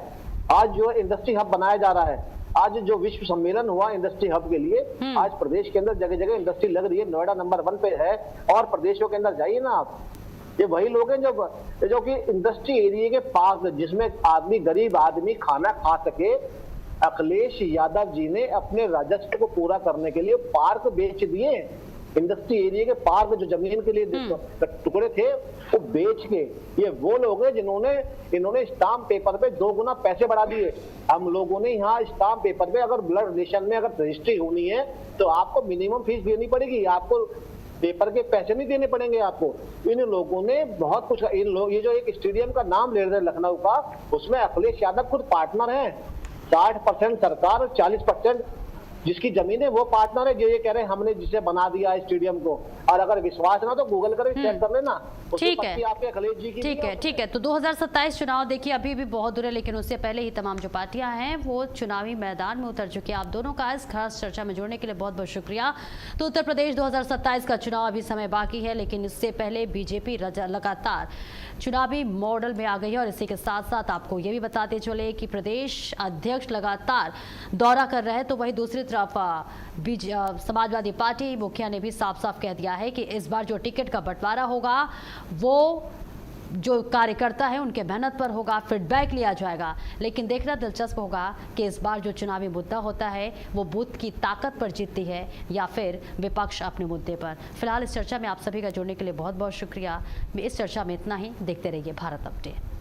आज जो इंडस्ट्री हब बनाया जा रहा है, आज जो विश्व सम्मेलन हुआ इंडस्ट्री हब के लिए, आज प्रदेश के अंदर जगह जगह इंडस्ट्री लग रही है। नोएडा नंबर 1 पे है, और प्रदेशों के अंदर जाइए ना आप, ये वही लोग हैं जो कि इंडस्ट्री एरिया के पास, जिसमें आदमी, गरीब आदमी खाना खा सके। अखिलेश यादव जी ने अपने राजस्व को पूरा करने के लिए पार्क बेच दिए। इंडस्ट्री एरिया के पार्क जो जमीन के लिए टुकड़े थे वो बेच के, ये वो लोग हैं इन्होंने स्टाम्प पेपर पे 2 गुना पैसे बढ़ा दिए। हम लोगों ने यहाँ स्टाम्प पेपर पे अगर ब्लड रिलेशन में अगर रजिस्ट्री होनी है तो आपको मिनिमम फीस देनी पड़ेगी, आपको पेपर के पैसे नहीं देने पड़ेंगे आपको। इन लोगों ने बहुत कुछ, ये जो एक स्टेडियम का नाम ले रहे हैं लखनऊ का, उसमें अखिलेश यादव खुद पार्टनर है। 60% सरकार और 40% जिसकी जमीन है वो पार्टनर है, जो ये कह रहे हैं हमने जिसे बना दिया स्टेडियम को। और अगर विश्वास ना तो गूगल कर चेक कर लेना। ठीक है, आपके अखिलेश जी की ठीक है। तो 2027 चुनाव देखिए अभी भी बहुत दूर है, लेकिन उससे पहले ही तमाम जो पार्टियां हैं वो चुनावी मैदान में उतर चुकी हैं। आप दोनों का इस खास चर्चा में जुड़ने के लिए बहुत बहुत शुक्रिया। तो उत्तर प्रदेश 2027 का चुनाव अभी समय बाकी है, लेकिन इससे पहले बीजेपी लगातार चुनावी मॉडल में आ गई है। और इसी के साथ साथ आपको ये भी बताते चले कि प्रदेश अध्यक्ष लगातार दौरा कर रहे हैं, तो वही दूसरी तरफ समाजवादी पार्टी मुखिया ने भी साफ साफ कह दिया है कि इस बार जो टिकट का बंटवारा होगा वो जो कार्यकर्ता है उनके मेहनत पर होगा, फीडबैक लिया जाएगा। लेकिन देखना दिलचस्प होगा कि इस बार जो चुनावी मुद्दा होता है वो बूथ की ताकत पर जीतती है या फिर विपक्ष अपने मुद्दे पर। फिलहाल इस चर्चा में आप सभी का जुड़ने के लिए बहुत बहुत शुक्रिया। इस चर्चा में इतना ही। देखते रहिए भारत अपडेट।